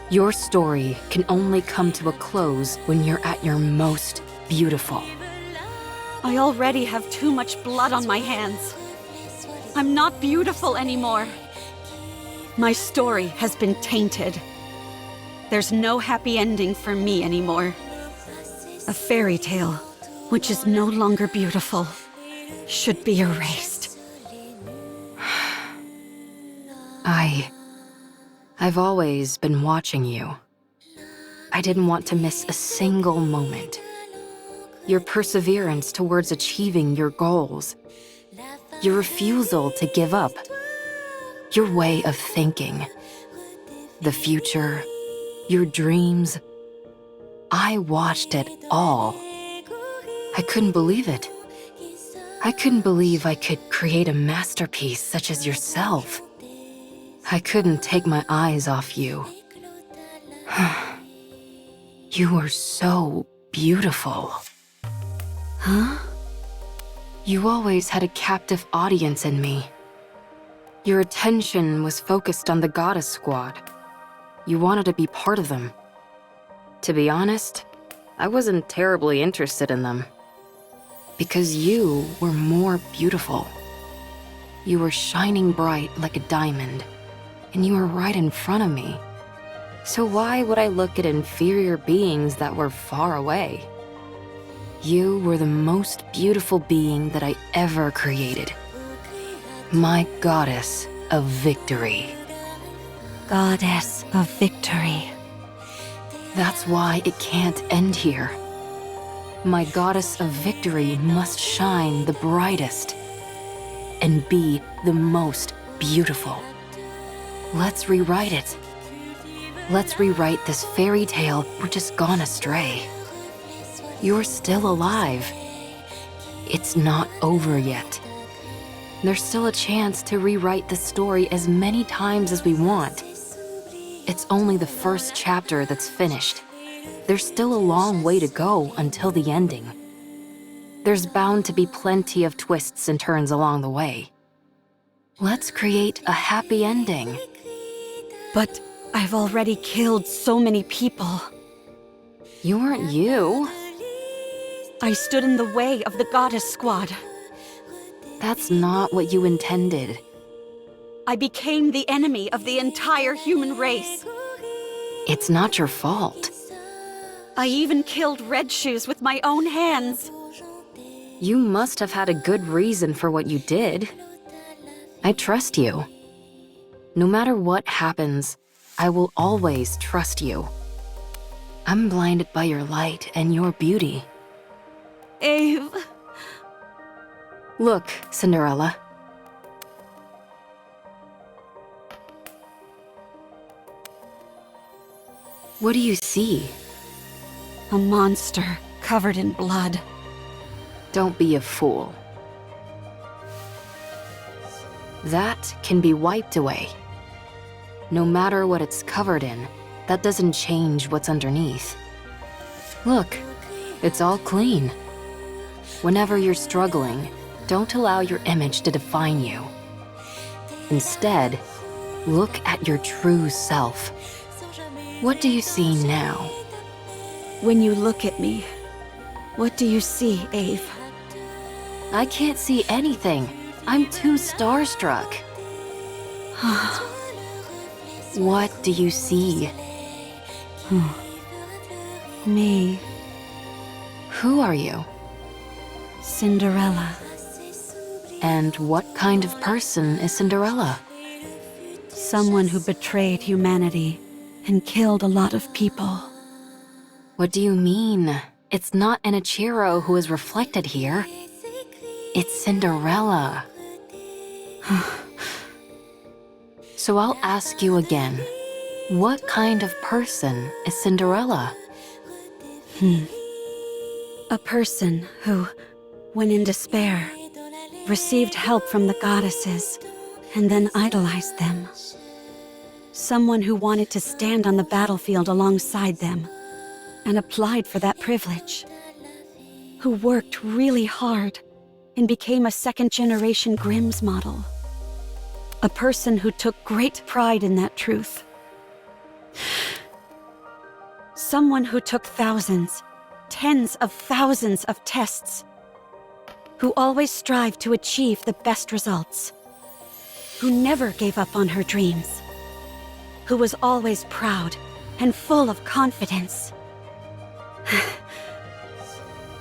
Your story can only come to a close when you're at your most beautiful. I already have too much blood on my hands. I'm not beautiful anymore. My story has been tainted. There's no happy ending for me anymore. A fairy tale, which is no longer beautiful, should be erased. I've always been watching you. I didn't want to miss a single moment. Your perseverance towards achieving your goals. Your refusal to give up. Your way of thinking. The future. Your dreams. I watched it all. I couldn't believe it. I couldn't believe I could create a masterpiece such as yourself. I couldn't take my eyes off you. You were so beautiful. Huh? You always had a captive audience in me. Your attention was focused on the goddess squad. You wanted to be part of them. To be honest, I wasn't terribly interested in them. Because you were more beautiful. You were shining bright like a diamond, and you were right in front of me. So why would I look at inferior beings that were far away? You were the most beautiful being that I ever created. My goddess of victory. Goddess of victory. That's why it can't end here. My goddess of victory must shine the brightest and be the most beautiful. Let's rewrite it. Let's rewrite this fairy tale we're just gone astray. You're still alive. It's not over yet. There's still a chance to rewrite the story as many times as we want. It's only the first chapter that's finished. There's still a long way to go until the ending. There's bound to be plenty of twists and turns along the way. Let's create a happy ending. But I've already killed so many people. You weren't you. I stood in the way of the goddess squad. That's not what you intended. I became the enemy of the entire human race. It's not your fault. I even killed Red Shoes with my own hands. You must have had a good reason for what you did. I trust you. No matter what happens, I will always trust you. I'm blinded by your light and your beauty. Ave. Look, Cinderella. What do you see? A monster covered in blood. Don't be a fool. That can be wiped away. No matter what it's covered in, that doesn't change what's underneath. Look, it's all clean. Whenever you're struggling, don't allow your image to define you. Instead, look at your true self. What do you see now? When you look at me, what do you see, Ave? I can't see anything. I'm too starstruck. What do you see? Me. Who are you? Cinderella. And what kind of person is Cinderella? Someone who betrayed humanity and killed a lot of people. What do you mean? It's not an Ichiro who is reflected here. It's Cinderella. So I'll ask you again. What kind of person is Cinderella? A person who, when in despair, received help from the goddesses and then idolized them. Someone who wanted to stand on the battlefield alongside them and applied for that privilege. Who worked really hard and became a second-generation Grimm's model. A person who took great pride in that truth. Someone who took thousands, tens of thousands of tests. Who always strived to achieve the best results. Who never gave up on her dreams. Who was always proud and full of confidence.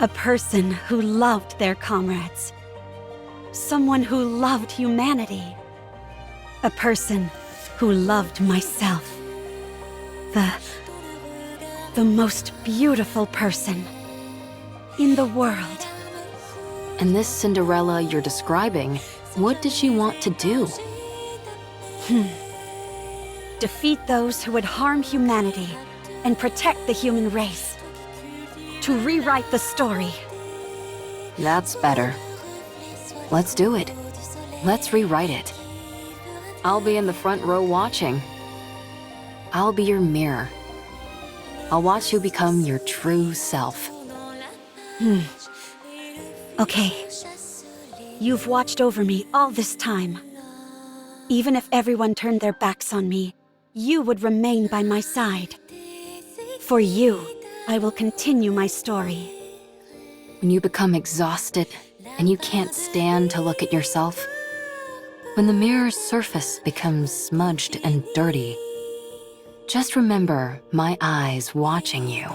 A person who loved their comrades. Someone who loved humanity. A person who loved myself. the most beautiful person in the world. And this Cinderella you're describing, what did she want to do? Defeat those who would harm humanity and protect the human race. To rewrite the story. That's better. Let's do it. Let's rewrite it. I'll be in the front row watching. I'll be your mirror. I'll watch you become your true self. Okay. You've watched over me all this time. Even if everyone turned their backs on me, you would remain by my side. For you, I will continue my story. When you become exhausted and you can't stand to look at yourself, when the mirror's surface becomes smudged and dirty, just remember my eyes watching you.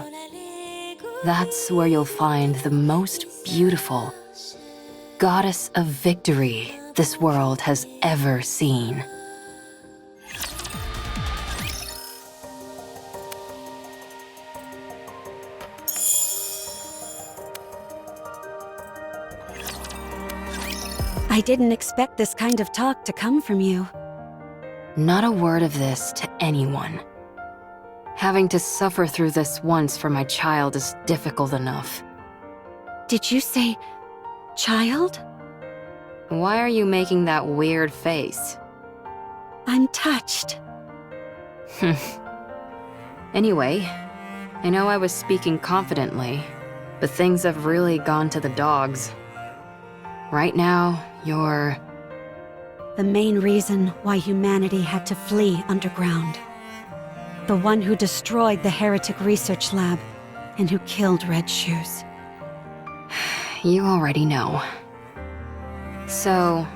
That's where you'll find the most beautiful goddess of victory this world has ever seen. I didn't expect this kind of talk to come from you. Not a word of this to anyone. Having to suffer through this once for my child is difficult enough. Did you say child? Why are you making that weird face? I'm touched. Anyway, I know I was speaking confidently, but things have really gone to the dogs. Right now, you're... The main reason why humanity had to flee underground. The one who destroyed the heretic research lab and who killed Red Shoes. You already know. So,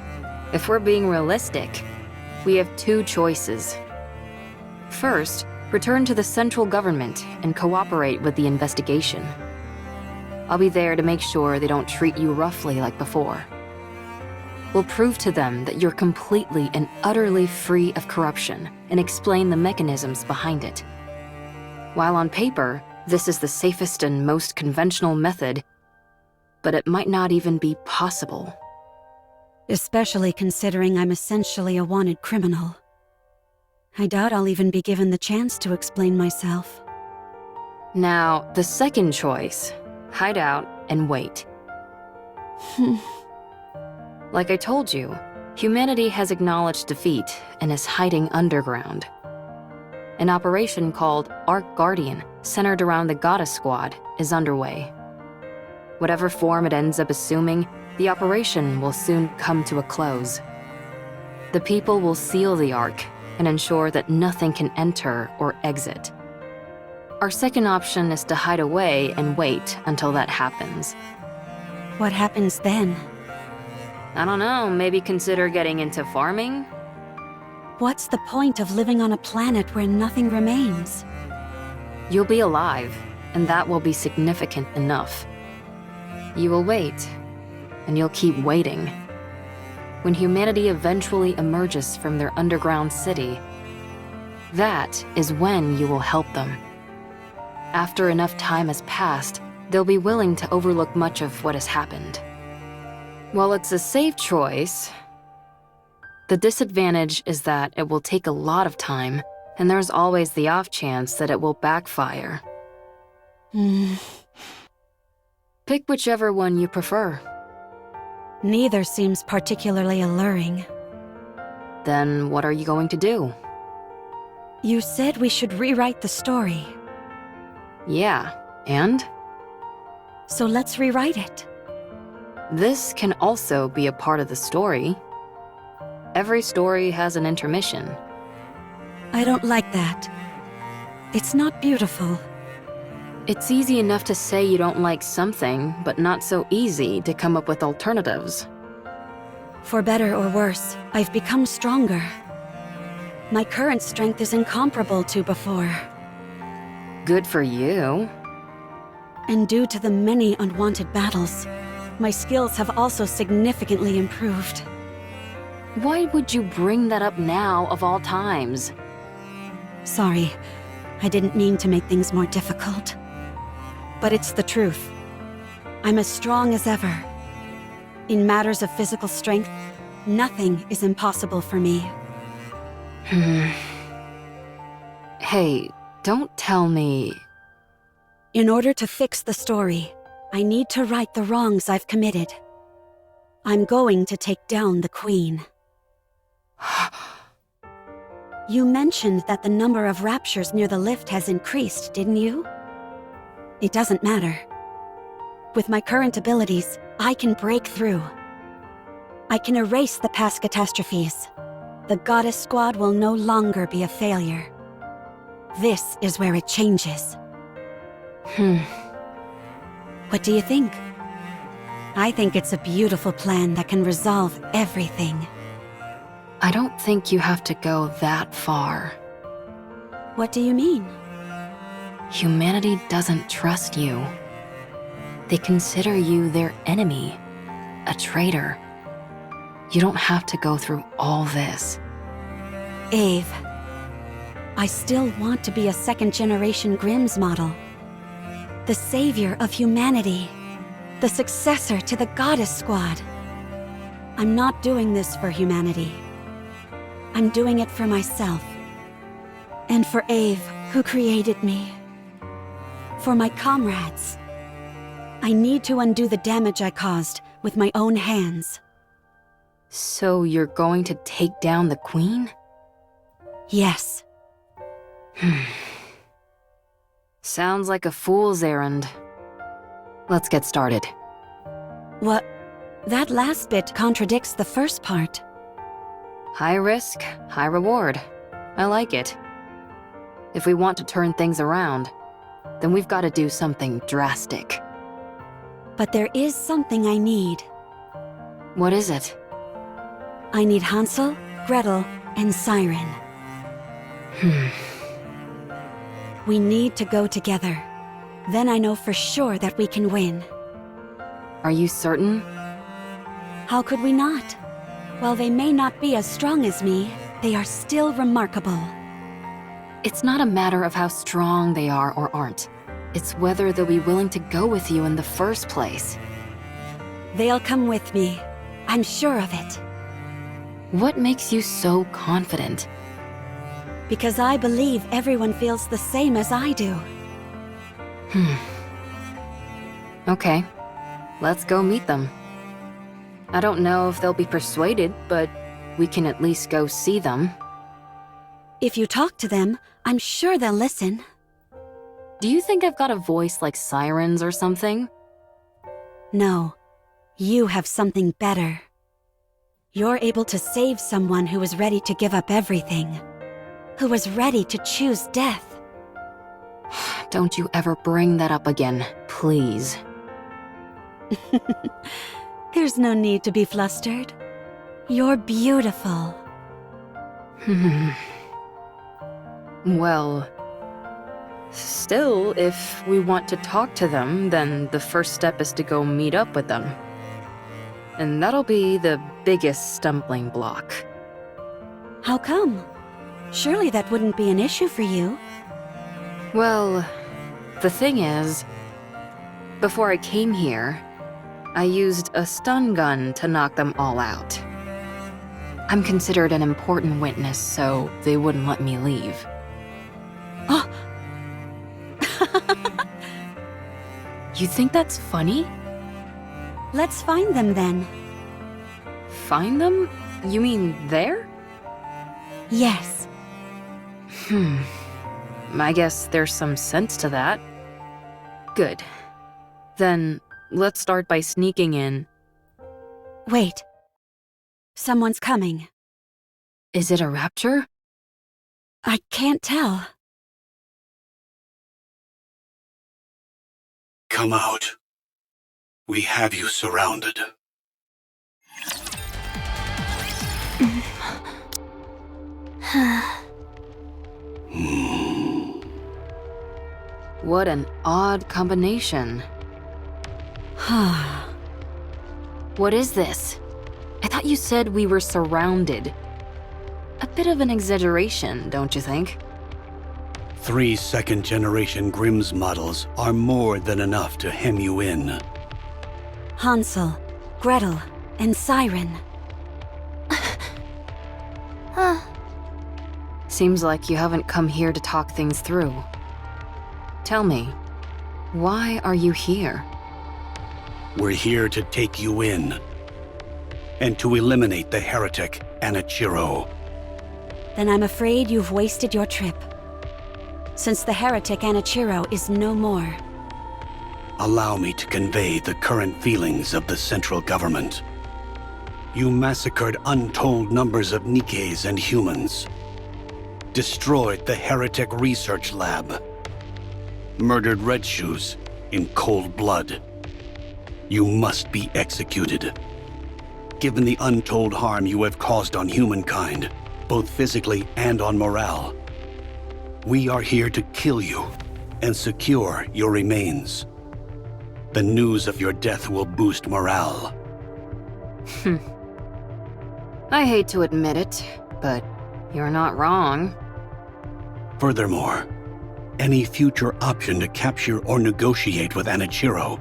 if we're being realistic, we have two choices. First, return to the central government and cooperate with the investigation. I'll be there to make sure they don't treat you roughly like before. We'll prove to them that you're completely and utterly free of corruption and explain the mechanisms behind it. While on paper, this is the safest and most conventional method, but it might not even be possible. Especially considering I'm essentially a wanted criminal. I doubt I'll even be given the chance to explain myself. Now, the second choice, hide out and wait. Like I told you, humanity has acknowledged defeat and is hiding underground. An operation called Ark Guardian, centered around the Goddess Squad, is underway. Whatever form it ends up assuming, the operation will soon come to a close. The people will seal the Ark and ensure that nothing can enter or exit. Our second option is to hide away and wait until that happens. What happens then? I don't know, maybe consider getting into farming? What's the point of living on a planet where nothing remains? You'll be alive, and that will be significant enough. You will wait, and you'll keep waiting. When humanity eventually emerges from their underground city, that is when you will help them. After enough time has passed, they'll be willing to overlook much of what has happened. While it's a safe choice, the disadvantage is that it will take a lot of time, and there's always the off chance that it will backfire. Pick whichever one you prefer. Neither seems particularly alluring. Then what are you going to do? You said we should rewrite the story. Yeah, and? So let's rewrite it. This can also be a part of the story. Every story has an intermission. I don't like that. It's not beautiful. It's easy enough to say you don't like something, but not so easy to come up with alternatives. For better or worse, I've become stronger. My current strength is incomparable to before. Good for you. And due to the many unwanted battles, my skills have also significantly improved. Why would you bring that up now of all times? Sorry, I didn't mean to make things more difficult. But it's the truth. I'm as strong as ever. In matters of physical strength, nothing is impossible for me. Hey, don't tell me... In order to fix the story, I need to right the wrongs I've committed. I'm going to take down the Queen. You mentioned that the number of raptures near the lift has increased, didn't you? It doesn't matter. With my current abilities, I can break through. I can erase the past catastrophes. The Goddess Squad will no longer be a failure. This is where it changes. What do you think? I think it's a beautiful plan that can resolve everything. I don't think you have to go that far. What do you mean? Humanity doesn't trust you. They consider you their enemy, a traitor. You don't have to go through all this. Ave, I still want to be a second-generation Grimm's model. The savior of humanity. The successor to the Goddess Squad. I'm not doing this for humanity. I'm doing it for myself. And for Ave, who created me. For my comrades. I need to undo the damage I caused with my own hands. So you're going to take down the Queen? Yes. Sounds like a fool's errand. Let's get started. What? That last bit contradicts the first part. High risk, high reward. I like it. If we want to turn things around, then we've got to do something drastic. But there is something I need. What is it? I need Hansel, Gretel, and Siren. We need to go together. Then I know for sure that we can win. Are you certain? How could we not? While they may not be as strong as me, they are still remarkable. It's not a matter of how strong they are or aren't. It's whether they'll be willing to go with you in the first place. They'll come with me. I'm sure of it. What makes you so confident? Because I believe everyone feels the same as I do. Okay, let's go meet them. I don't know if they'll be persuaded, but we can at least go see them. If you talk to them, I'm sure they'll listen. Do you think I've got a voice like sirens or something? No, you have something better. You're able to save someone who is ready to give up everything. Who was ready to choose death. Don't you ever bring that up again, please. There's no need to be flustered. You're beautiful. Well, still, if we want to talk to them, then the first step is to go meet up with them. And that'll be the biggest stumbling block. How come? Surely that wouldn't be an issue for you. Well, the thing is, before I came here, I used a stun gun to knock them all out. I'm considered an important witness, so they wouldn't let me leave. Oh! You think that's funny? Let's find them then. Find them? You mean there? Yes. I guess there's some sense to that. Good. Then, let's start by sneaking in. Wait. Someone's coming. Is it a rapture? I can't tell. Come out. We have you surrounded. What an odd combination. What is this? I thought you said we were surrounded. A bit of an exaggeration, don't you think? 3 second-generation Grimm's models are more than enough to hem you in. Hansel, Gretel, and Siren. Seems like you haven't come here to talk things through. Tell me, why are you here? We're here to take you in. And to eliminate the heretic, Anichiro. Then I'm afraid you've wasted your trip. Since the heretic Anichiro is no more. Allow me to convey the current feelings of the central government. You massacred untold numbers of Nikkes and humans. Destroyed the heretic research lab. Murdered Red Shoes in cold blood. You must be executed. Given the untold harm you have caused on humankind, both physically and on morale, we are here to kill you and secure your remains. The news of your death will boost morale. I hate to admit it, but you're not wrong. Furthermore, any future option to capture or negotiate with Anichiro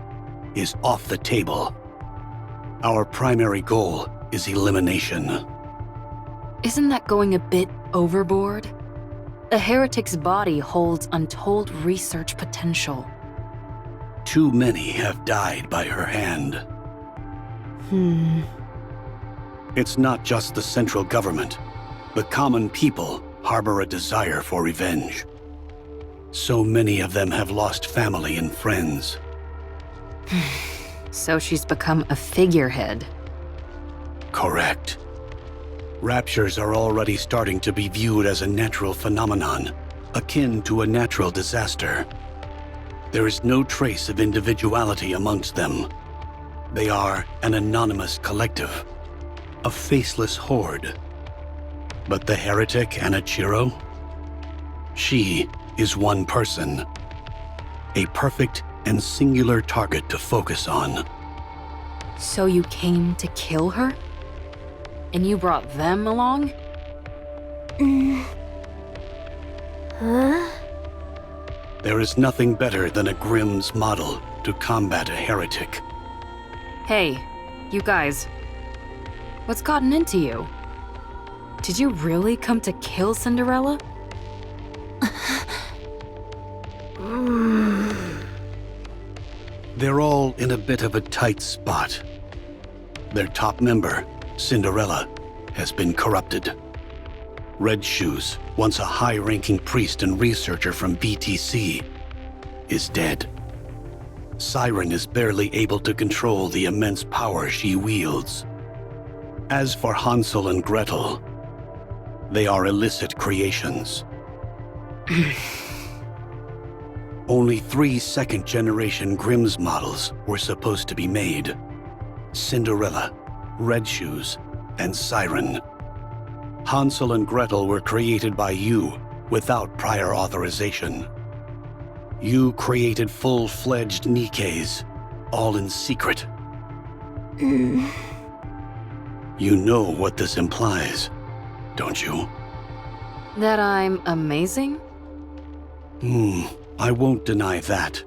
is off the table. Our primary goal is elimination. Isn't that going a bit overboard? A heretic's body holds untold research potential. Too many have died by her hand. It's not just the central government. The common people harbor a desire for revenge. So many of them have lost family and friends. So she's become a figurehead. Correct. Raptures are already starting to be viewed as a natural phenomenon, akin to a natural disaster. There is no trace of individuality amongst them. They are an anonymous collective, a faceless horde. But the heretic Anichiro? She is one person. A perfect and singular target to focus on. So you came to kill her? And you brought them along? There is nothing better than a Grimm's model to combat a heretic. Hey, you guys. What's gotten into you? Did you really come to kill Cinderella? They're all in a bit of a tight spot. Their top member, Cinderella, has been corrupted. Red Shoes, once a high-ranking priest and researcher from BTC, is dead. Siren is barely able to control the immense power she wields. As for Hansel and Gretel, they are illicit creations. Only 3 second-generation Grimm's models were supposed to be made. Cinderella, Red Shoes, and Siren. Hansel and Gretel were created by you without prior authorization. You created full-fledged Nikkes, all in secret. You know what this implies, don't you? That I'm amazing? I won't deny that.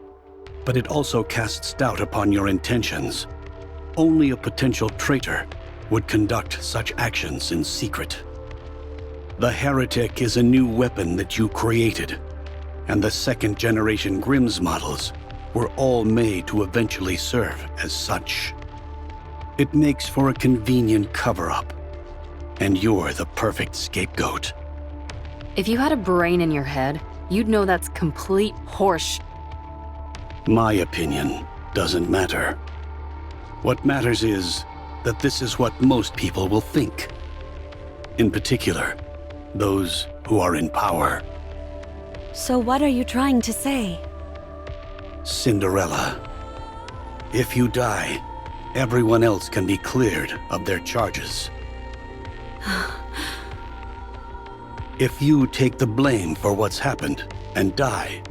But it also casts doubt upon your intentions. Only a potential traitor would conduct such actions in secret. The heretic is a new weapon that you created, and the second-generation Grimm's models were all made to eventually serve as such. It makes for a convenient cover-up, and you're the perfect scapegoat. If you had a brain in your head, you'd know that's complete horse. My opinion doesn't matter. What matters is that this is what most people will think. In particular, those who are in power. So what are you trying to say? Cinderella. If you die, everyone else can be cleared of their charges. If you take the blame for what's happened and die,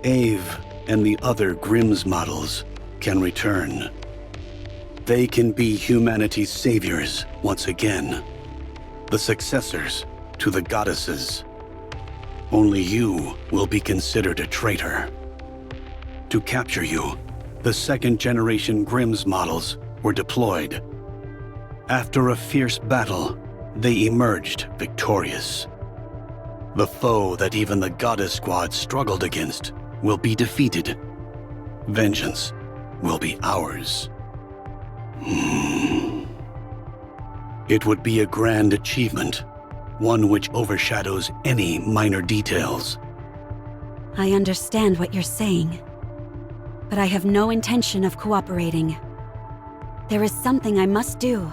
Ave and the other Grimm's models can return. They can be humanity's saviors once again, the successors to the goddesses. only you will be considered a traitor. To capture you, the second-generation Grimm's models were deployed. After a fierce battle, they emerged victorious. The foe that even the Goddess Squad struggled against will be defeated. Vengeance will be ours. It would be a grand achievement, one which overshadows any minor details. I understand what you're saying, but I have no intention of cooperating. There is something I must do.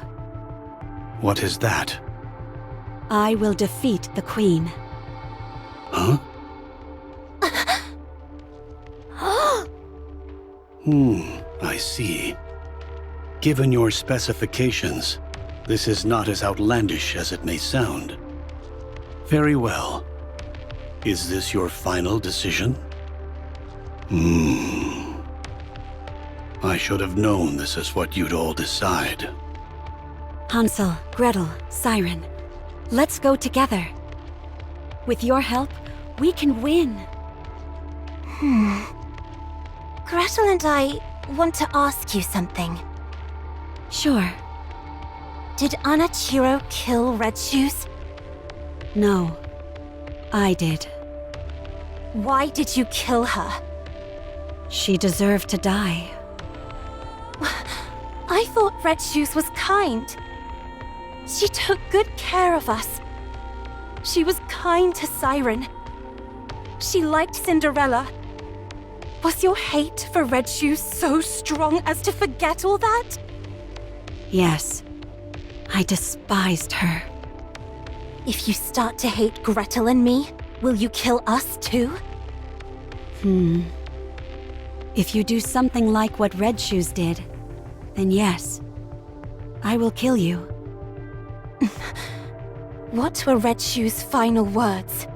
What is that? I will defeat the Queen. Huh? I see. Given your specifications, this is not as outlandish as it may sound. Very well. Is this your final decision? I should have known this is what you'd all decide. Hansel, Gretel, Siren, let's go together. With your help, we can win. Gretel and I want to ask you something. Sure. Did Anachiro kill Red Shoes? No, I did. Why did you kill her? She deserved to die. I thought Red Shoes was kind. She took good care of us. She was kind to Siren. She liked Cinderella. Was your hate for Red Shoes so strong as to forget all that? Yes, I despised her. If you start to hate Gretel and me, will you kill us too? If you do something like what Red Shoes did, then yes, I will kill you. What were Red Shoes' final words?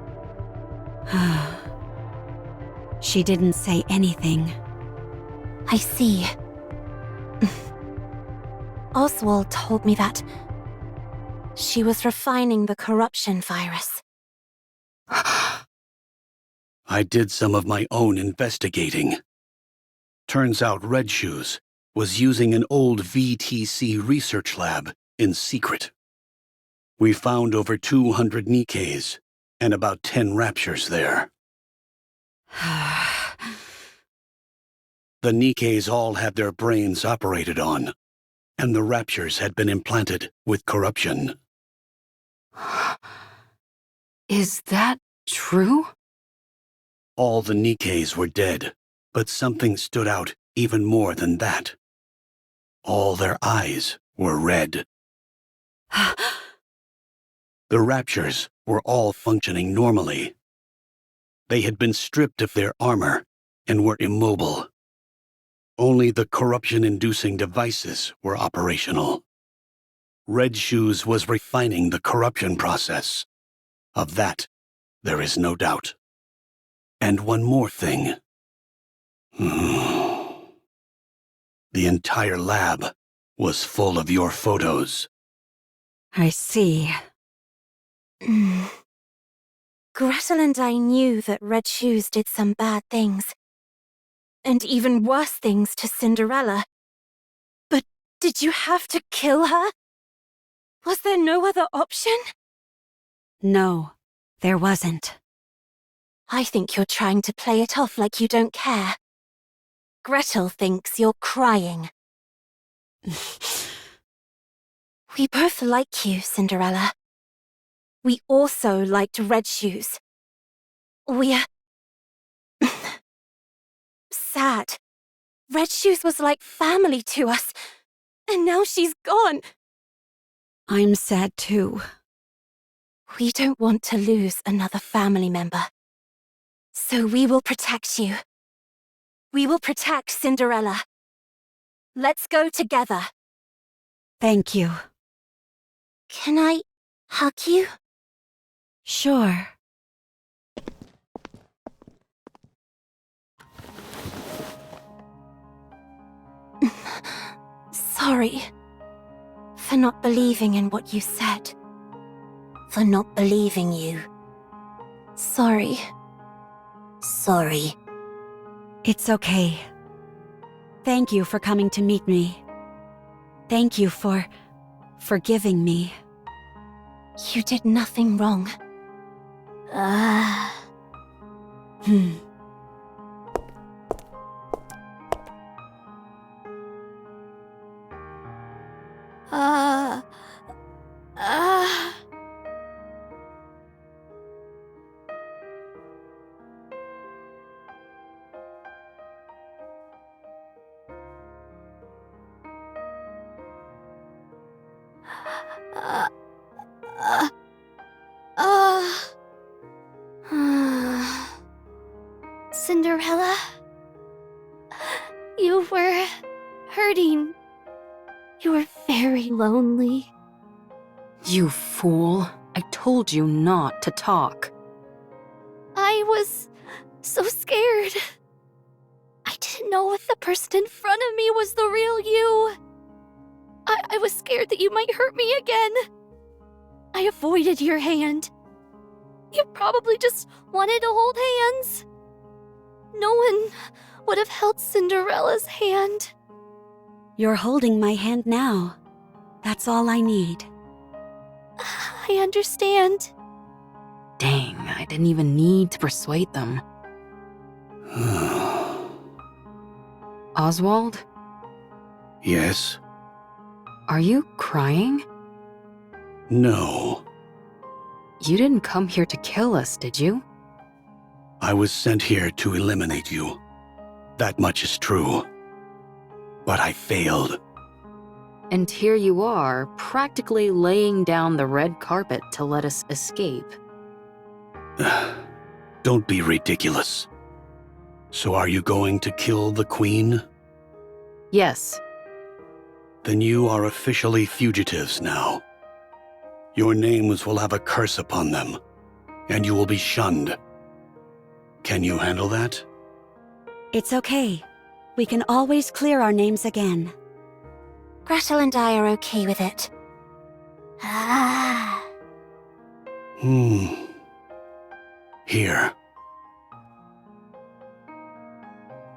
She didn't say anything. I see. Oswald told me that she was refining the corruption virus. I did some of my own investigating. Turns out Red Shoes was using an old VTC research lab in secret. We found over 200 Nikkes and about 10 raptures there. The Nikkes all had their brains operated on, and the raptures had been implanted with corruption. Is that true? All the Nikkes were dead, but something stood out even more than that. All their eyes were red. The raptures were all functioning normally. They had been stripped of their armor and were immobile. Only the corruption-inducing devices were operational. Red Shoes was refining the corruption process. Of that, there is no doubt. And one more thing. The entire lab was full of your photos. I see. Gretel and I knew that Red Shoes did some bad things. And even worse things to Cinderella. But did you have to kill her? Was there no other option? No, there wasn't. I think you're trying to play it off like you don't care. Gretel thinks you're crying. We both like you, Cinderella. We also liked Red Shoes. We're sad. Red Shoes was like family to us, and now she's gone. I'm sad too. We don't want to lose another family member. So we will protect you. We will protect Cinderella. Let's go together. Thank you. Can I hug you? Sure. Sorry for not believing in what you said. For not believing you. Sorry. Sorry. It's okay. Thank you for coming to meet me. Thank you for forgiving me. You did nothing wrong. Cinderella? You were hurting. You were very lonely. You fool. I told you not to talk. I was so scared. I didn't know if the person in front of me was the real you. I was scared that you might hurt me again. I avoided your hand. You probably just wanted to hold hands. No one would have held Cinderella's hand. You're holding my hand now. That's all I need. I understand. Dang, I didn't even need to persuade them. Oswald? Yes? Are you crying? No. You didn't come here to kill us, did you? I was sent here to eliminate you. That much is true. But I failed. And here you are, practically laying down the red carpet to let us escape. Don't be ridiculous. So are you going to kill the Queen? Yes. Then you are officially fugitives now. Your names will have a curse upon them, and you will be shunned. Can you handle that? It's okay. We can always clear our names again. Gretel and I are okay with it. Here.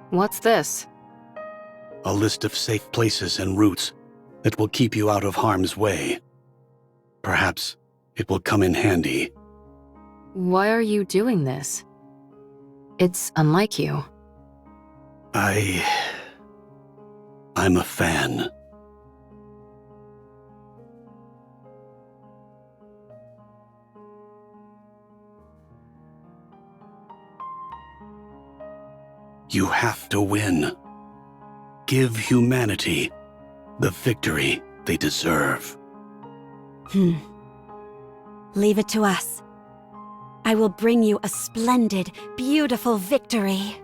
What's this? A list of safe places and routes that will keep you out of harm's way. Perhaps it will come in handy. Why are you doing this? It's unlike you. I'm a fan. You have to win. Give humanity the victory they deserve. Leave it to us. I will bring you a splendid, beautiful victory.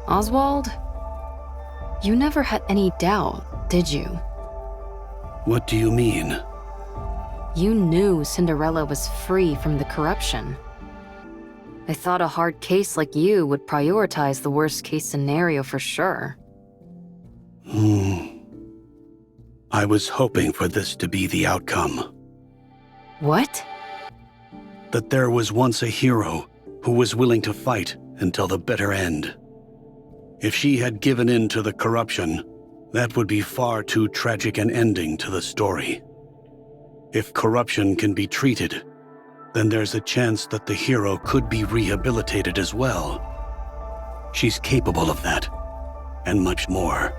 Oswald? You never had any doubt, did you? What do you mean? You knew Cinderella was free from the corruption. I thought a hard case like you would prioritize the worst case scenario for sure. I was hoping for this to be the outcome. What? That there was once a hero who was willing to fight until the bitter end. If she had given in to the corruption, that would be far too tragic an ending to the story. If corruption can be treated, then there's a chance that the hero could be rehabilitated as well. She's capable of that, and much more.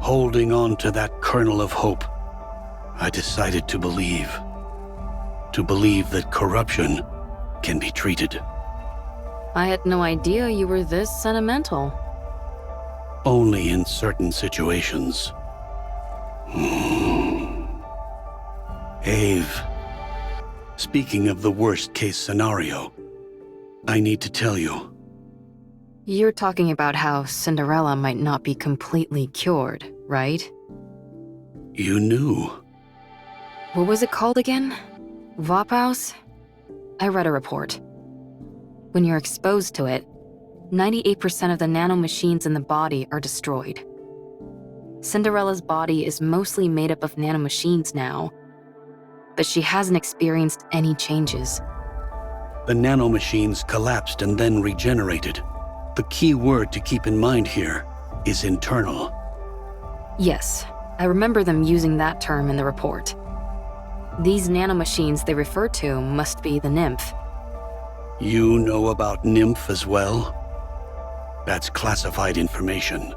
Holding on to that kernel of hope, I decided to believe. To believe that corruption can be treated. I had no idea you were this sentimental. Only in certain situations. Ave, Speaking of the worst-case scenario, I need to tell you. You're talking about how Cinderella might not be completely cured, right? You knew. What was it called again? Vophaus? I read a report. When you're exposed to it, 98% of the nanomachines in the body are destroyed. Cinderella's body is mostly made up of nanomachines now, but she hasn't experienced any changes. The nanomachines collapsed and then regenerated. The key word to keep in mind here is internal. Yes, I remember them using that term in the report. These nanomachines they refer to must be the nymph. You know about Nymph as well? That's classified information.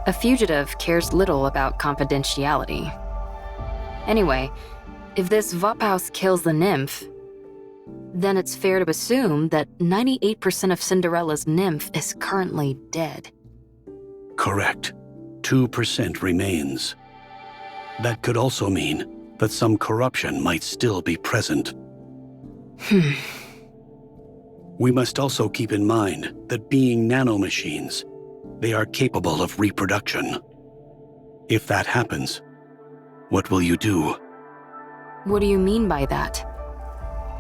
A fugitive cares little about confidentiality. Anyway, if this Vophaus kills the nymph, then it's fair to assume that 98% of Cinderella's nymph is currently dead. Correct. 2% remains. That could also mean that some corruption might still be present. We must also keep in mind that being nanomachines, they are capable of reproduction. If that happens, what will you do? What do you mean by that?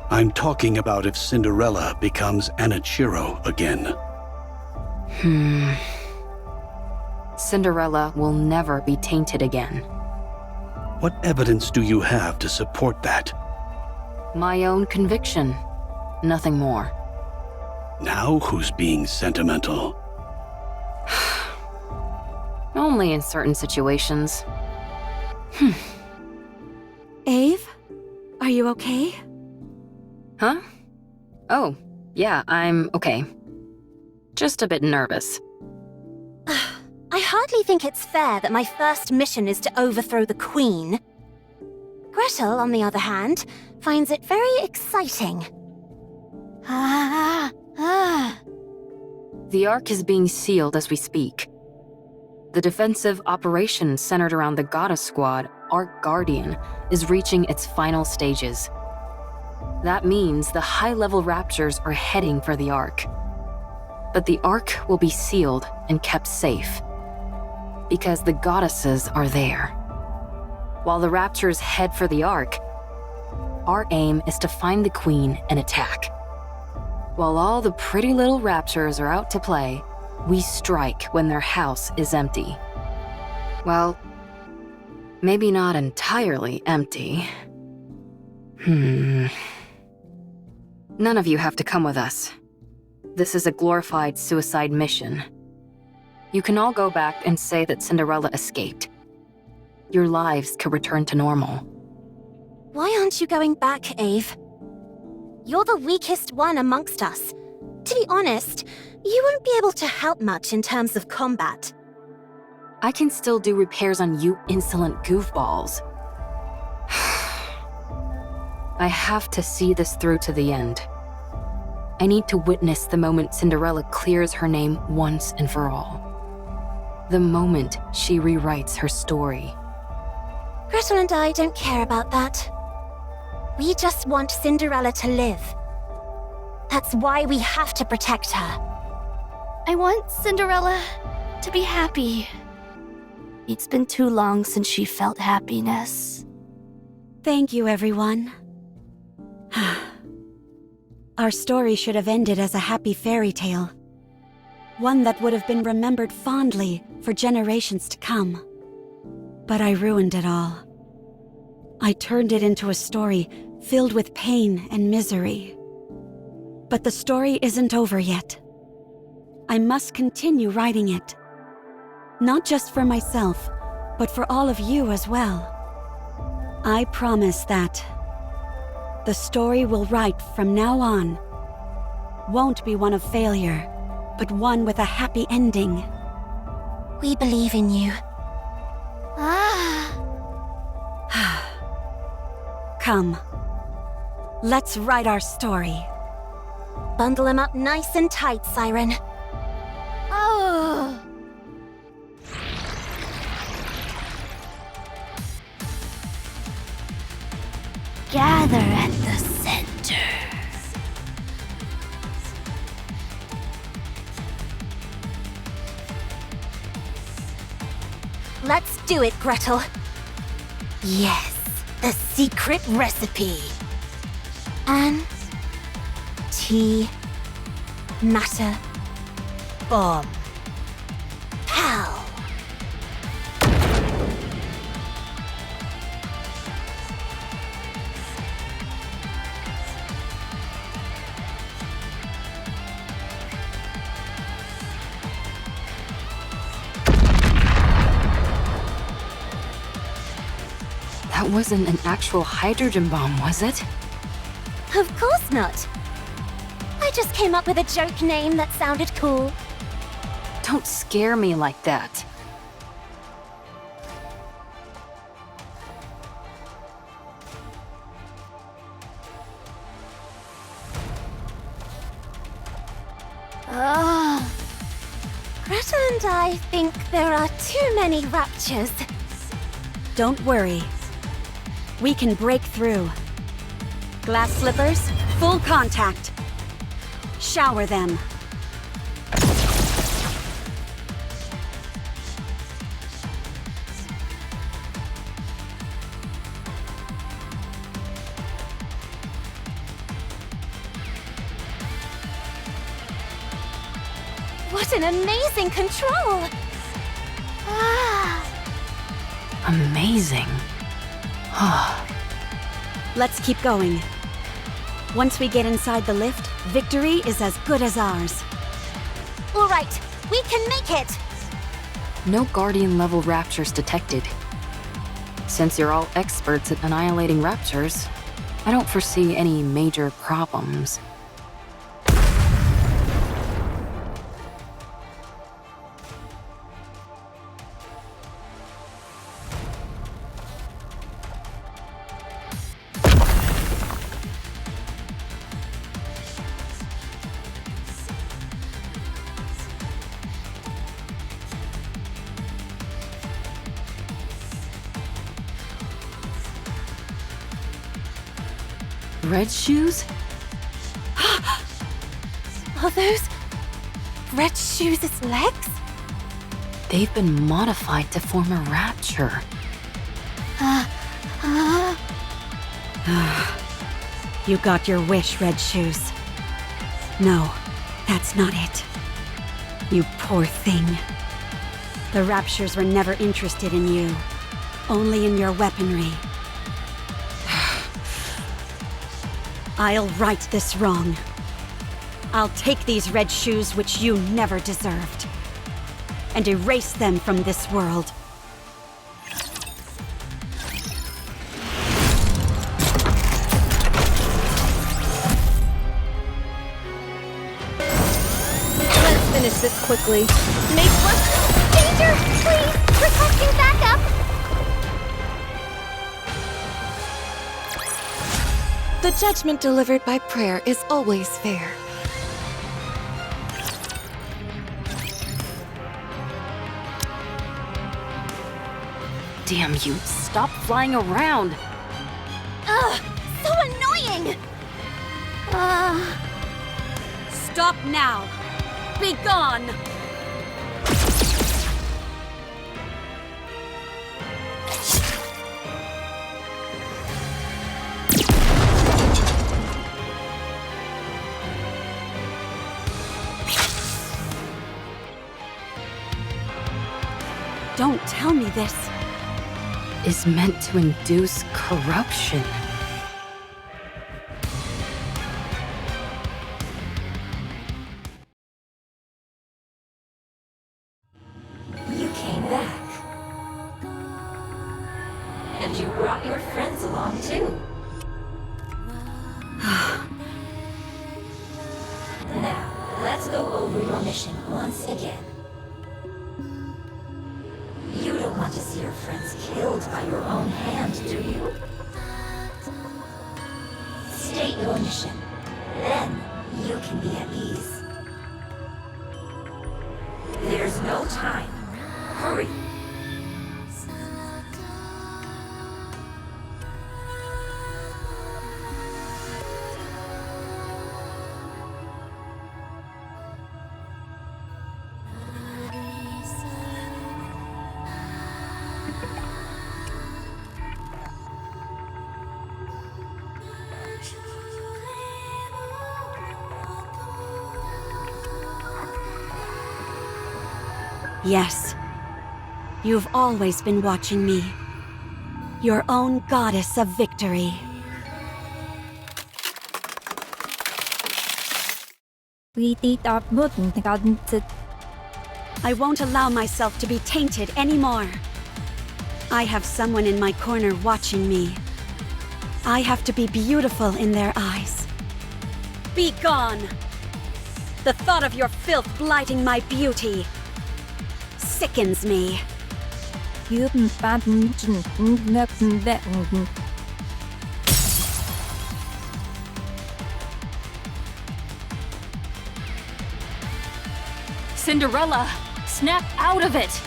I'm talking about if Cinderella becomes Anichiro again. Cinderella will never be tainted again. What evidence do you have to support that? My own conviction. Nothing more. Now who's being sentimental? Only in certain situations. Ave? Are you okay? Huh? Oh, yeah, I'm okay. Just a bit nervous. I hardly think it's fair that my first mission is to overthrow the Queen. Gretel, on the other hand, finds it very exciting. The Ark is being sealed as we speak. The defensive operation centered around the Goddess Squad, Ark Guardian, is reaching its final stages. That means the high-level Raptors are heading for the Ark. But the Ark will be sealed and kept safe, because the goddesses are there. While the Raptors head for the Ark, our aim is to find the Queen and attack. While all the pretty little Raptors are out to play, we strike when their house is empty. Well, maybe not entirely empty. None of you have to come with us. This is a glorified suicide mission. You can all go back and say that Cinderella escaped. Your lives could return to normal. Why aren't you going back, Ave? You're the weakest one amongst us. To be honest, you won't be able to help much in terms of combat. I can still do repairs on you insolent goofballs. I have to see this through to the end. I need to witness the moment Cinderella clears her name once and for all. The moment she rewrites her story. Gretel and I don't care about that. We just want Cinderella to live. That's why we have to protect her. I want Cinderella to be happy. It's been too long since she felt happiness. Thank you, everyone. Our story should have ended as a happy fairy tale. One that would have been remembered fondly for generations to come. But I ruined it all. I turned it into a story filled with pain and misery. But the story isn't over yet. I must continue writing it. Not just for myself, but for all of you as well. I promise that the story we'll write from now on won't be one of failure, but one with a happy ending. We believe in you. Come, let's write our story. Bundle him up nice and tight, Siren. Oh! gather at the center. Let's do it, Gretel. Yes, the secret recipe. Matter bomb. Pow. That wasn't an actual hydrogen bomb, was it? Of course not. I just came up with a joke name that sounded cool. Don't scare me like that. Gretel and I think there are too many raptures. Don't worry. We can break through. Glass slippers, full contact. Shower them. What an amazing control! Amazing. Let's keep going. Once we get inside the lift, victory is as good as ours. All right, we can make it! No Guardian-level raptures detected. Since you're all experts at annihilating raptures, I don't foresee any major problems. Red Shoes? Are those Red Shoes' legs? They've been modified to form a rapture. You got your wish, Red Shoes. No, that's not it. You poor thing. The Raptures were never interested in you. Only in your weaponry. I'll right this wrong. I'll take these Red Shoes which you never deserved, and erase them from this world. Let's finish this quickly. Make one. Danger! Please! Requesting backup! The judgment delivered by prayer is always fair. Damn you, stop flying around! Ugh! So annoying! Stop now! Be gone! Don't tell me this. Is meant to induce corruption. You came back. And you brought your friends along too. Now, let's go over your mission once again. You don't want to see your friends killed by your own hand, do you? State your mission. Then, you can be at ease. There's no time. Hurry. Yes. You've always been watching me. Your own goddess of victory. I won't allow myself to be tainted anymore. I have someone in my corner watching me. I have to be beautiful in their eyes. Be gone! The thought of your filth blighting my beauty sickens me. Cinderella, snap out of it!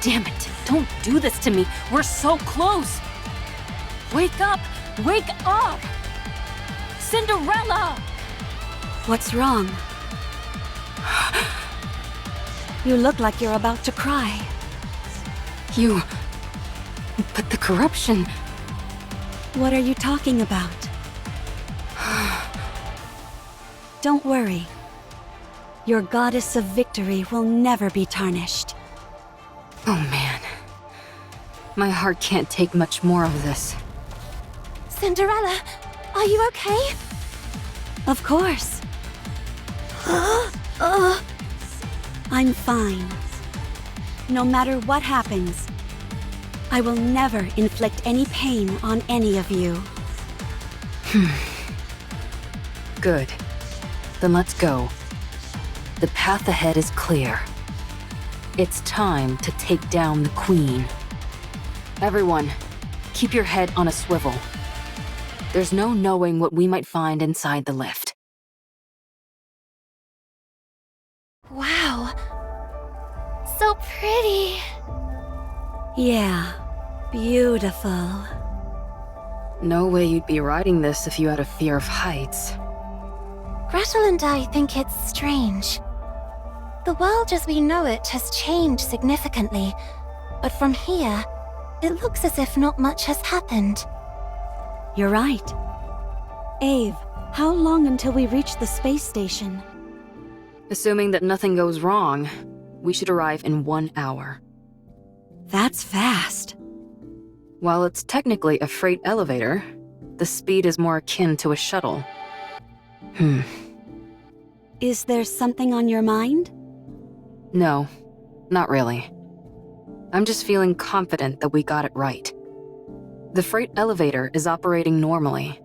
Damn it, don't do this to me. We're so close. Wake up! Wake up! Cinderella! What's wrong? You look like you're about to cry. But the corruption... What are you talking about? Don't worry. Your goddess of victory will never be tarnished. Oh man. My heart can't take much more of this. Cinderella, are you okay? Of course. I'm fine. No matter what happens, I will never inflict any pain on any of you. Good. Then let's go. The path ahead is clear. It's time to take down the Queen. Everyone, keep your head on a swivel. There's no knowing what we might find inside the lift. Wow. So pretty. Yeah, beautiful. No way you'd be riding this if you had a fear of heights. Gretel and I think it's strange. The world as we know it has changed significantly, but from here, it looks as if not much has happened. You're right. Ave, how long until we reach the space station? Assuming that nothing goes wrong, we should arrive in 1 hour. That's fast. While it's technically a freight elevator, the speed is more akin to a shuttle. Is there something on your mind? No, not really. I'm just feeling confident that we got it right. The freight elevator is operating normally.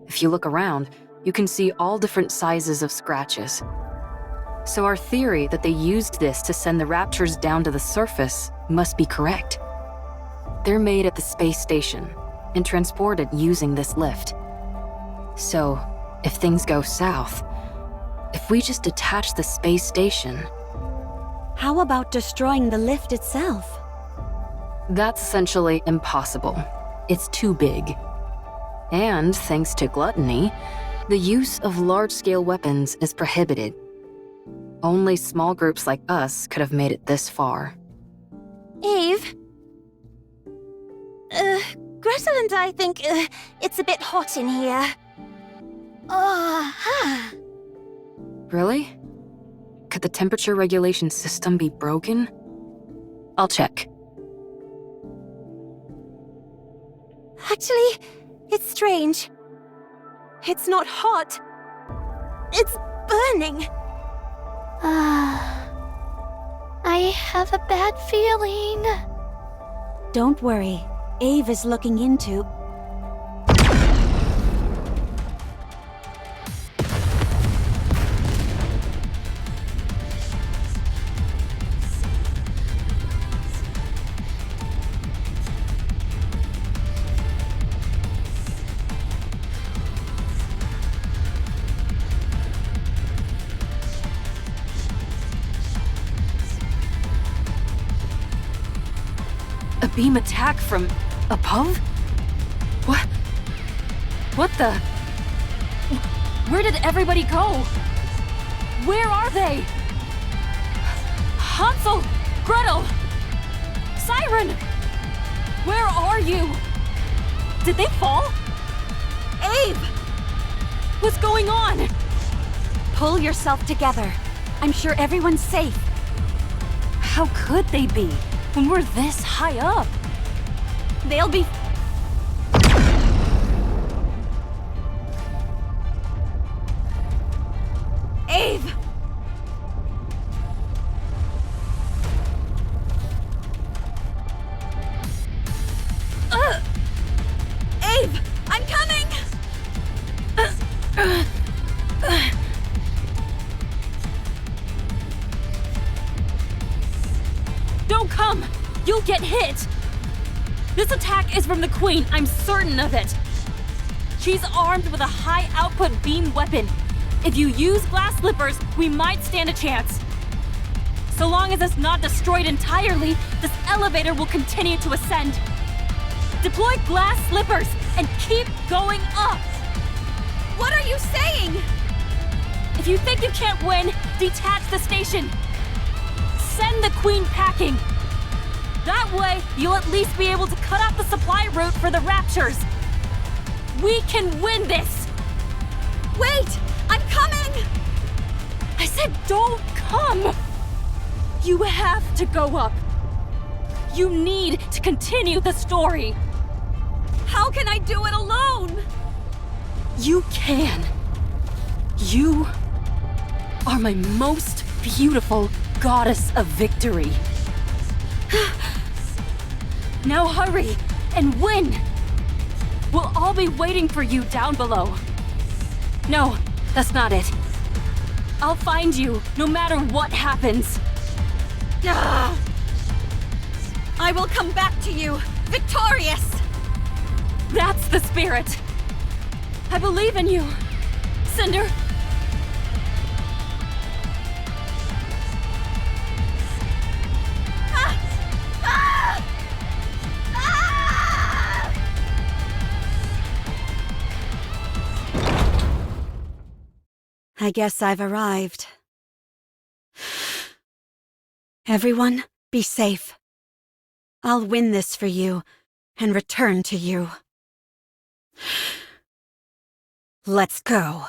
If you look around, you can see all different sizes of scratches. So our theory that they used this to send the Raptors down to the surface must be correct. They're made at the space station and transported using this lift. So, if things go south, if we just detach the space station... How about destroying the lift itself? That's essentially impossible. It's too big. And, thanks to gluttony, the use of large-scale weapons is prohibited. Only small groups like us could have made it this far. Eve? Gretel and I think it's a bit hot in here. Really? Could the temperature regulation system be broken? I'll check. Actually, it's strange. It's not hot. It's burning. I have a bad feeling. Don't worry. Ave is looking into... A beam attack from above? What the? Where did everybody go? Where are they? Hansel! Gretel! Siren! Where are you? Did they fall? Abe! What's going on? Pull yourself together. I'm sure everyone's safe. How could they be, when we're this high up? They'll be... Ave! Ave! I'm coming! Don't come! You'll get hit! This attack is from the Queen, I'm certain of it. She's armed with a high-output beam weapon. If you use glass slippers, we might stand a chance. So long as it's not destroyed entirely, this elevator will continue to ascend. Deploy glass slippers and keep going up! What are you saying? If you think you can't win, detach the station. Send the Queen packing. That way, you'll at least be able to cut off the supply route for the Raptures. We can win this! Wait! I'm coming! I said don't come! You have to go up. You need to continue the story. How can I do it alone? You can. You are my most beautiful goddess of victory. Now hurry and win! We'll all be waiting for you down below. No, that's not it. I'll find you no matter what happens. Ah! I will come back to you, victorious! That's the spirit. I believe in you, Cinder. I guess I've arrived. Everyone, be safe. I'll win this for you and return to you. Let's go.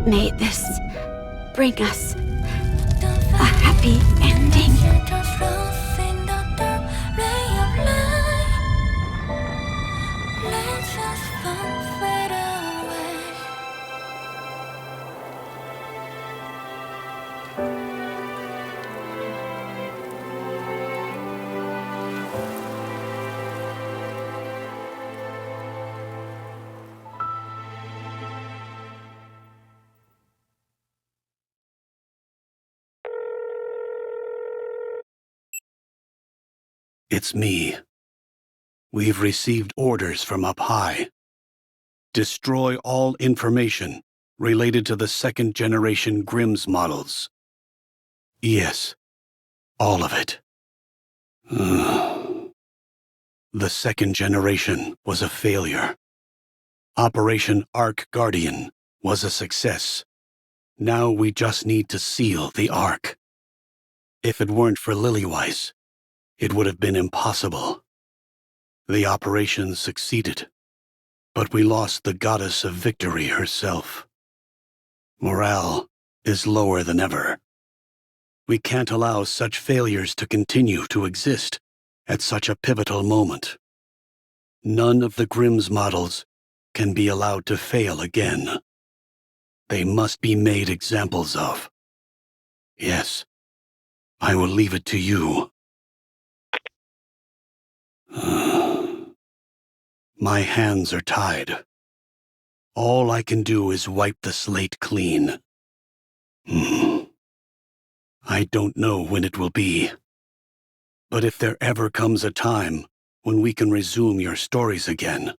May this bring us a happy ending. It's me. We've received orders from up high. Destroy all information related to the second-generation Grimm's models. Yes, all of it. The second generation was a failure. Operation Ark Guardian was a success. Now we just need to seal the Ark. If it weren't for Lilyweiss, it would have been impossible. The operation succeeded, but we lost the goddess of victory herself. Morale is lower than ever. We can't allow such failures to continue to exist at such a pivotal moment. None of the Grimm's models can be allowed to fail again. They must be made examples of. Yes, I will leave it to you. My hands are tied. All I can do is wipe the slate clean. I don't know when it will be. But if there ever comes a time when we can resume your stories again,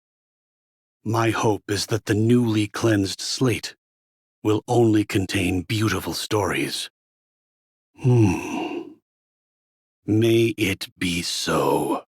my hope is that the newly cleansed slate will only contain beautiful stories. May it be so.